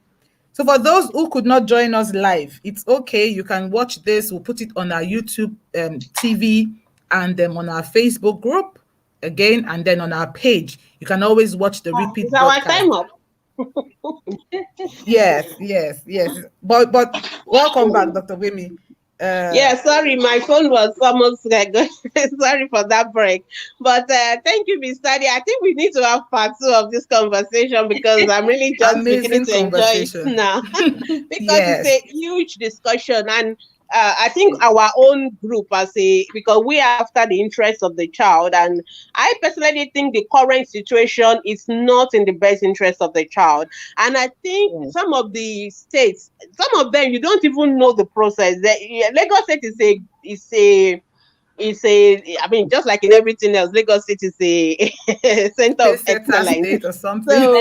So for those who could not join us live, it's okay. You can watch this. We'll put it on our YouTube TV and then on our Facebook group again, and then on our page. You can always watch the repeat broadcast. Yes. But welcome back, Dr. Wimi. Yeah, sorry, my phone was almost sorry for that break. But thank you, Miss Tadi. I think we need to have part 2 of this conversation because I'm really just beginning to enjoy it now. Because it's a huge discussion, and I think our own group because we are after the interest of the child, and I personally think the current situation is not in the best interest of the child. And I think some of the states, some of them, you don't even know the process. Lagos State is a, I mean, just like in everything else, Lagos State is a center of excellence. Or something. So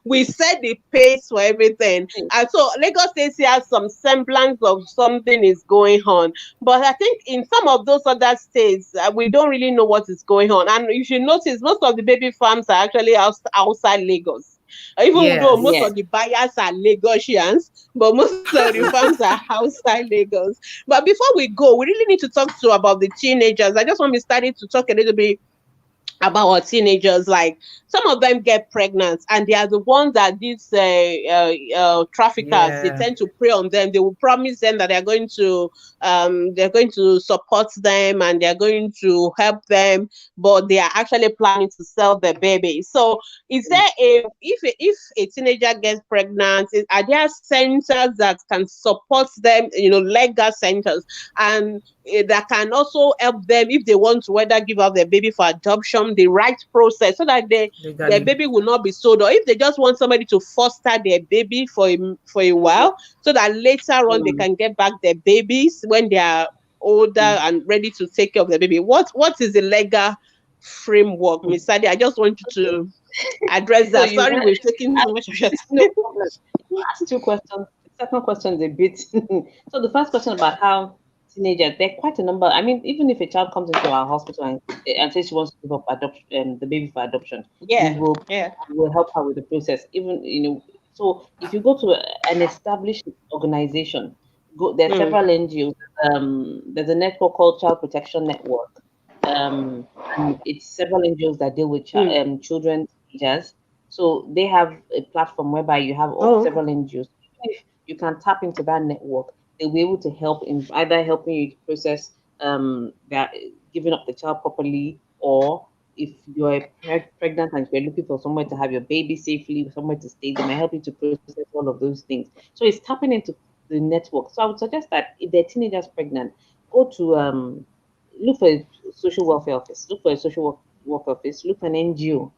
we set the pace for everything. And so Lagos State has some semblance of something is going on. But I think in some of those other states, we don't really know what is going on. And you should notice most of the baby farms are actually outside Lagos. Even though most of the buyers are Lagosians, but most of the farms are outside Lagos. But before we go, we really need to talk about the teenagers. I just want to start to talk a little bit about our teenagers. Like some of them get pregnant, and they are the ones that these traffickers, they Yeah. tend to prey on them. They will promise them that they're going to support them and they're going to help them, but they are actually planning to sell their baby. So is there if a teenager gets pregnant, are there centers that can support them, legal centers, and that can also help them if they want to whether give up their baby for adoption, the right process, so that their Legally. baby will not be sold, or if they just want somebody to foster their baby for a while, so that later on they can get back their babies when they are older and ready to take care of the baby. What is the legal framework, Miss Sadi? I just want you to address So that. Sorry, we've taken so much of your no time. problem. You asked two questions. The second question is a bit. So the first question about how teenagers, there are quite a number. I mean, even if a child comes into our hospital and says she wants to give up adoption, the baby for adoption, Yeah, yeah. we will help her with the process. Even so if you go to an established organization, there are Mm, several NGOs. There's a network called Child Protection Network. And it's several NGOs that deal with mm. children, teenagers. So they have a platform whereby you have Oh, okay. several NGOs. If you can tap into that network, they'll be able to help in either helping you to process that giving up the child properly, or if you're pregnant and you're looking for somewhere to have your baby safely, somewhere to stay, they might help you to process all of those things. So it's tapping into the network. So I would suggest that if they're teenagers pregnant, go to look for a social welfare office, look for a social work office, look for an NGO,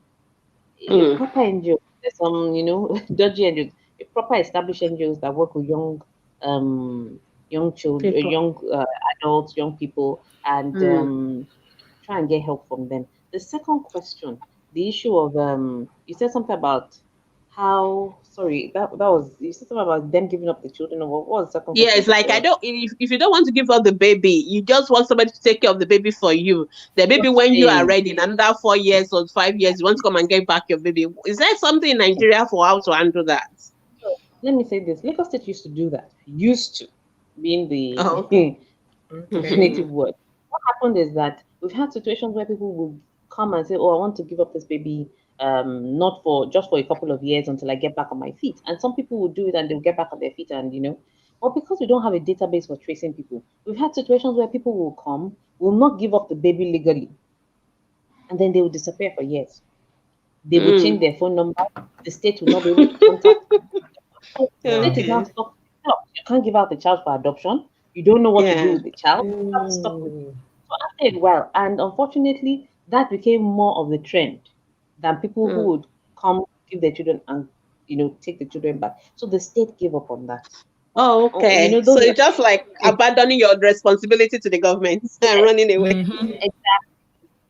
a Mm. proper NGO. There's some, dodgy NGOs, a proper established NGOs that work with young children, People. young adults, young people, and Mm. try and get help from them. The second question, the issue of you said something about how sorry that was you said something about them giving up the children. Or what was the second Yeah, question it's again? like I Sorry. don't. If you don't want to give up the baby, you just want somebody to take care of the baby for you. The baby, Just when you are say ready, in another 4 years or 5 years, you want to come and get back your baby. Is there something in Nigeria for how to handle that? so, let me say this. Lagos State used to do that. Used to, being Oh, okay. the Okay. definitive word. What happened is that we've had situations where people will come and say, "Oh, I want to give up this baby, not for just for a couple of years until I get back on my feet." And some people will do it and they'll get back on their feet, and but because we don't have a database for tracing people, we've had situations where people will come, will not give up the baby legally, and then they will disappear for years. They will change Mm. their phone number. The state will not be able to contact them. So the state Wow. is now Okay. stuck. No, you can't give out the child for adoption. You don't know what to do Yeah. with the child. You're stuck with it. Oh, So after a while, and unfortunately, that became more of the trend than people who Mm. would come give their children and take the children back. So the state gave up on that. Oh, Oh, okay. So those were it's just like it, abandoning your responsibility to the government and yes, running away. exactly.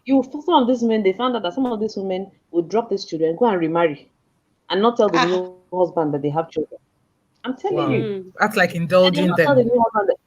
You some of these women, they found out that some of these women would drop these children, go and remarry, and not tell the Ah. new husband that they have children. I'm telling you. wow. Mm. That's like They did indulging not tell the them. new husband that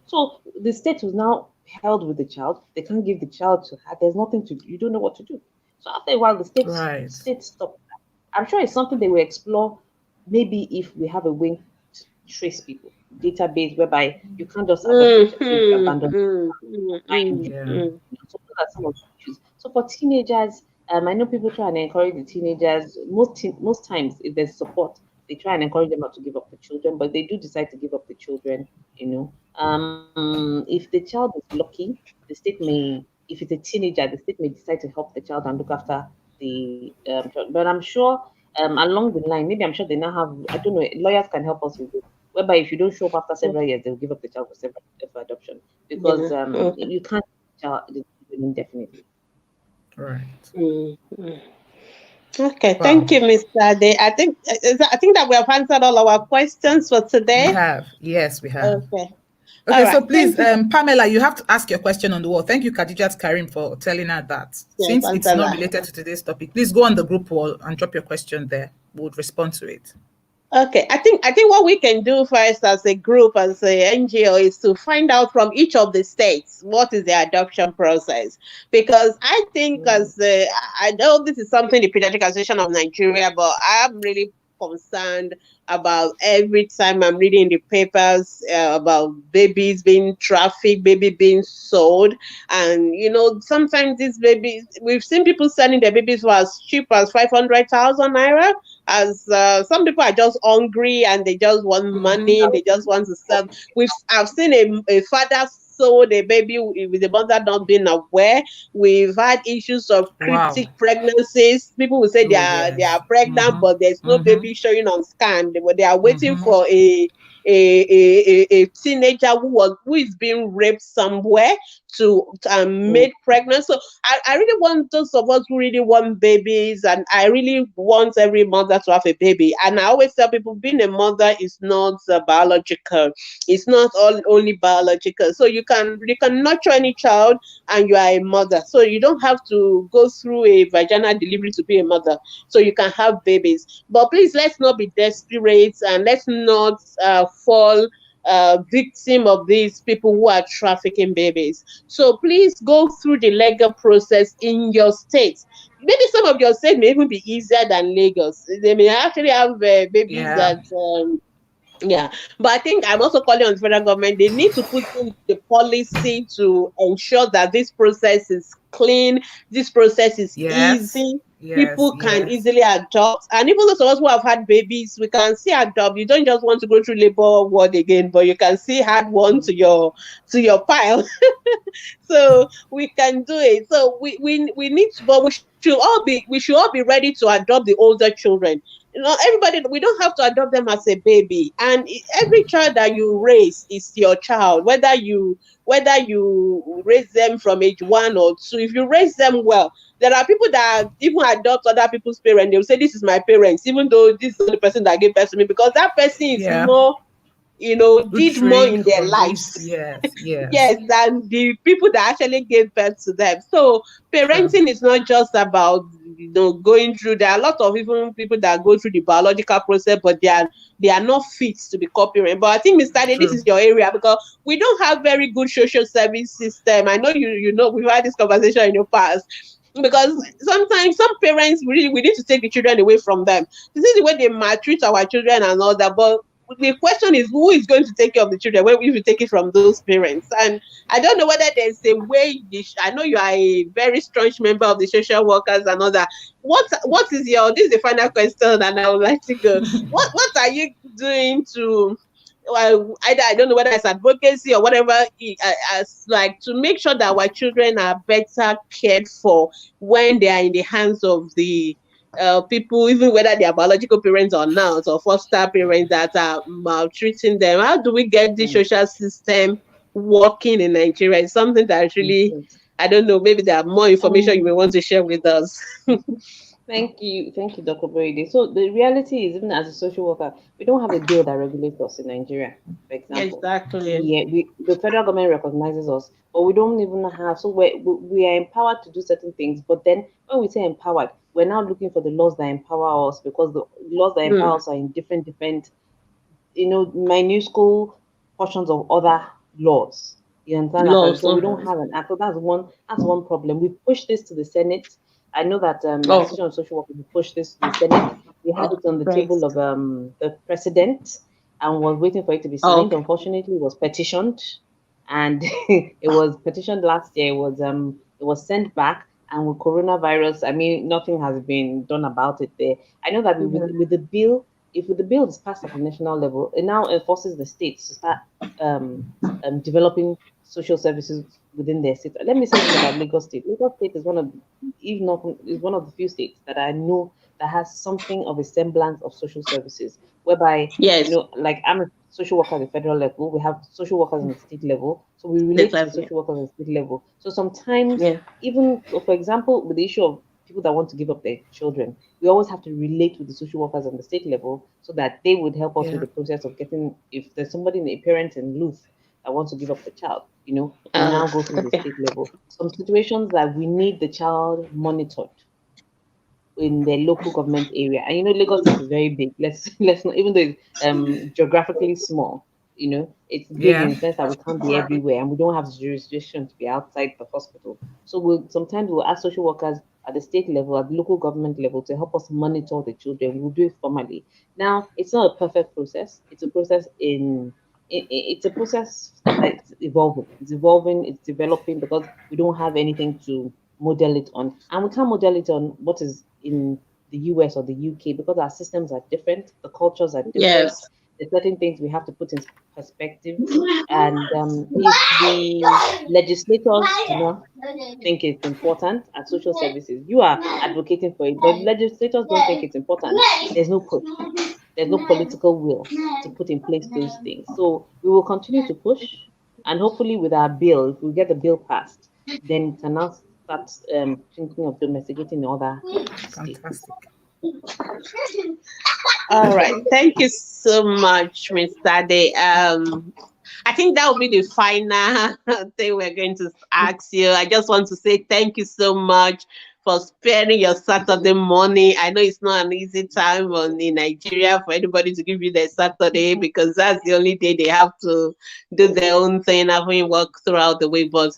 so the state was now held with the child. They can't give the child to her. There's nothing to do. You don't know what to do. So after a while, the Right. state stopped that. I'm sure it's something they will explore. Maybe if we have a way to trace people, database whereby you can't just adopt the Mm. child, so you Mm. abandon Mm. Mm. mind you. Mm. Yeah. Mm. So those are some of the issues. So for teenagers, I know people try and encourage the teenagers. Most times, if there's support, they try and encourage them not to give up the children, but they do decide to give up the children. If the child is lucky, the state may, if it's a teenager, the state may decide to help the child and look after the child. But I'm sure along the line, maybe I'm sure they now have, I don't know, lawyers can help us with it. Whereby if you don't show up after several years, they'll give up the child for adoption because Yeah. Okay. you can't child indefinitely. Right. Mm. Mm. Okay, Wow. thank you, Mr. Day. I think that we have answered all our questions for We today. have. Yes, we have. Okay. All Okay, so right. please, Thank you. Pamela, you have to ask your question on the wall. Thank you, Khadijat Karim, for telling her that. Yes, Since it's answer not that. related to today's topic, please go on the group wall and drop your question there. We would respond to it. Okay, I think what we can do first as a group, as a NGO, is to find out from each of the states what is the adoption process. Because I think, as I know this is something the Pediatric Association of Nigeria, but I'm really concerned about every time I'm reading the papers about babies being trafficked, baby being sold. And, sometimes these babies, we've seen people selling their babies for as cheap as 500,000 naira. As some people are just hungry and they just want money, they just want to sell. I've seen a father sold a baby with the mother not being aware. We've had issues of Wow. cryptic pregnancies. People will say Oh, they yes. are pregnant, but there's no baby showing on scan. They are waiting for a teenager who is being raped somewhere to made pregnant. So I really want those of us who really want babies, and I really want every mother to have a baby. And I always tell people, being a mother is not biological. It's not only biological. So you can nurture any child, and you are a mother. So you don't have to go through a vaginal delivery to be a mother. So you can have babies. But please, let's not be desperate, and let's not fall victim of these people who are trafficking babies. So please go through the legal process in your state. Maybe some of your states may even be easier than Lagos. They may actually have babies Yeah. that yeah, but I think I'm also calling on the federal government. They need to put in the policy to ensure that this process is clean, this process is Yes. easy. Yes. People can Yes. easily adopt, and even those of us who have had babies, we can still adopt. You don't just want to go through labor ward again, but you can still add one to your pile. So we can do it. So we need to, but we should all be ready to adopt the older children. Everybody, we don't have to adopt them as a baby. And every child that you raise is your child, whether you raise them from age 1 or 2. If you raise them well, there are people that even adopt other people's parents. They'll say, this is my parents, even though this is the only person that gave birth to me, because that person is Yeah. more, Who did more trained in their for this? lives. Yes. Yes. Yes, than the people that actually gave birth to them. So True. parenting is not just about going through. There are a lot of even people that go through the biological process, but they are not fit to be co-parent. But I think, Mr. Ade, this True. is your area, because we don't have very good social service system. I know you know we've had this conversation in the past. Because sometimes some parents we need to take the children away from them. This is the way they maltreat our children and all that. But the question is, who is going to take care of the children if you take it from those parents? And I don't know whether there's a way. I know you are a very strong member of the social workers and all that. What is this is the final question, and I would like to go. What are you doing to, well, either I don't know whether it's advocacy or whatever, as like to make sure that our children are better cared for when they are in the hands of the people, even whether they are biological parents or not, or foster parents that are maltreating them. How do we get the social system working in Nigeria? It's something that really, I don't know, maybe there are more information you may want to share with us. Thank you, Dr. Brady. So the reality is, even as a social worker, we don't have a bill that regulates us in Nigeria. For example, Exactly. the federal government recognizes us, but we don't even have. So we are empowered to do certain things, but then when we say empowered, we're now looking for the laws that empower us, because the laws that empower us are in different, minuscule portions of other laws. You understand that? Laws. So we don't have an act. So that's one problem. We pushed this to the Senate. I know that the Oh, Association of Social Workers pushed this to the Senate. We had it on the right. table of the president and was waiting for it to be signed. Okay. Unfortunately, it was petitioned, and it was petitioned last year. It was sent back, and with coronavirus, I mean, nothing has been done about it there. I know that with the bill, if the bill is passed at the national level, it now enforces the states to start developing social services within their state. Let me say this about Lagos State. Lagos State is one of the few states that I know that has something of a semblance of social services, whereby, Yes. like, I'm a social worker at the federal level, we have social workers on the state level, so we relate to the Exactly. social workers on the state level. So sometimes, Yeah. even for example, with the issue of people that want to give up their children, we always have to relate with the social workers on the state level so that they would help us with Yeah. the process of getting, if there's somebody, a parent in Luth that wants to give up the child, we now go through the Okay. state level. Some situations that we need the child monitored in the local government area. And Lagos State is very big. Let's not, even though it's geographically small, it's big in Yeah. the sense that we can't be everywhere and we don't have jurisdiction to be outside the hospital. So sometimes we'll ask social workers at the state level, at the local government level, to help us monitor the children. We'll do it formally. Now, it's not a perfect process. It's a process it's a process that's evolving. It's evolving, it's developing, because we don't have anything to model it on. And we can't model it on what is in the US or the UK, because our systems are different, the cultures are different. Yes. There's certain things we have to put in perspective. And if the legislators do not think it's important at social services, you are advocating for it, but if legislators don't think it's important, there's no push. There's no political will to put in place those things. So we will continue to push, and hopefully with our bill, if we get the bill passed, then we can now start thinking of domesticating other states. Fantastic. All right. Thank you so much, Mr. Day. I think that will be the final thing we're going to ask you. I just want to say thank you so much for sparing your Saturday morning. I know it's not an easy time in Nigeria for anybody to give you their Saturday, because that's the only day they have to do their own thing, having work throughout the week. But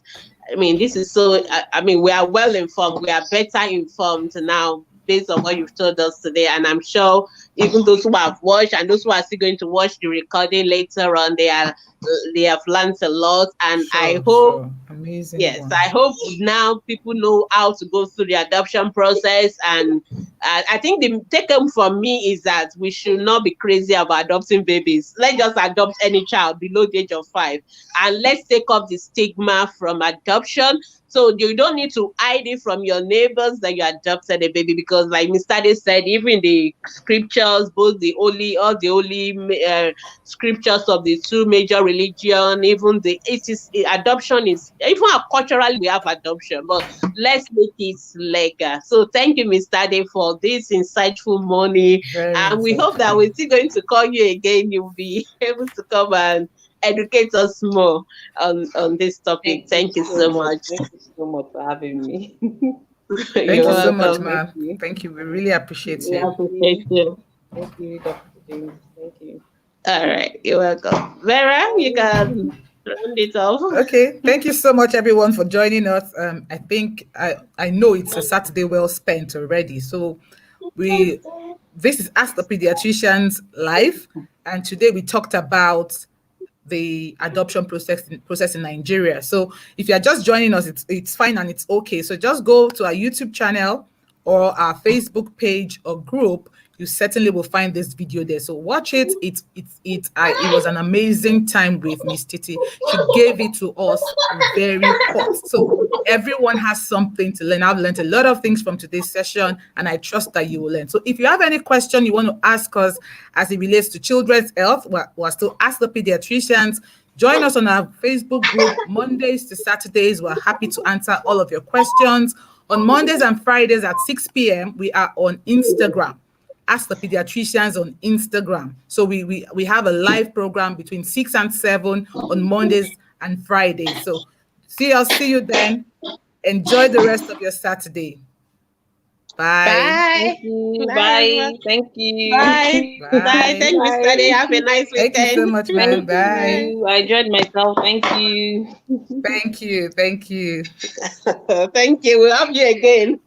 I mean, this is so, I mean, we are well informed. We are better informed now based on what you've told us today. And I'm sure even those who have watched and those who are still going to watch the recording later on, they have learned a lot. And I hope, amazing. yes, I hope now people know how to go through the adoption process. And I think the take-home from me is that we should not be crazy about adopting babies. Let's just adopt any child below the age of 5, and let's take off the stigma from adoption. So you don't need to hide it from your neighbors that you adopted a baby, because like Mr. Day said, even the scriptures, both the holy scriptures of the 2 major religion, even adoption is, even culturally we have adoption, but let's make it legal. So thank you, Mr. Day, for this insightful morning. And we hope that we're still going to call you again. You'll be able to come and educate us more on this topic. Thank you so much. Thank you so much for having me. Thank you so much, ma'am. Thank you. We really appreciate you. Appreciate you. Thank you, Dr. James. Thank you. All right. You're welcome. Vera, you can round it off. Okay. Thank you so much, everyone, for joining us. I think I know it's a Saturday well spent already. So this is Ask the Pediatricians Live. And today we talked about the adoption process in Nigeria. So if you're just joining us, it's fine and it's okay. So just go to our YouTube channel or our Facebook page or group. You certainly will find this video there. So watch it. It was an amazing time with Miss Titi. She gave it to us very hot. So everyone has something to learn. I've learned a lot of things from today's session, and I trust that you will learn. So if you have any question you want to ask us as it relates to children's health, we're still Ask the Pediatricians. Join us on our Facebook group Mondays to Saturdays. We're happy to answer all of your questions. On Mondays and Fridays at 6 p.m., we are on Instagram. Ask the Pediatricians on Instagram. So we have a live program between 6 and 7 on Mondays and Fridays. So see you then. Enjoy the rest of your Saturday. Bye. Thank you. Bye. Thank you. Bye. Bye. Thank you, Mr. Day. Have a nice weekend. Thank you so much, man. Bye. I enjoyed myself. Thank you. Thank you. Thank you. We'll have you again.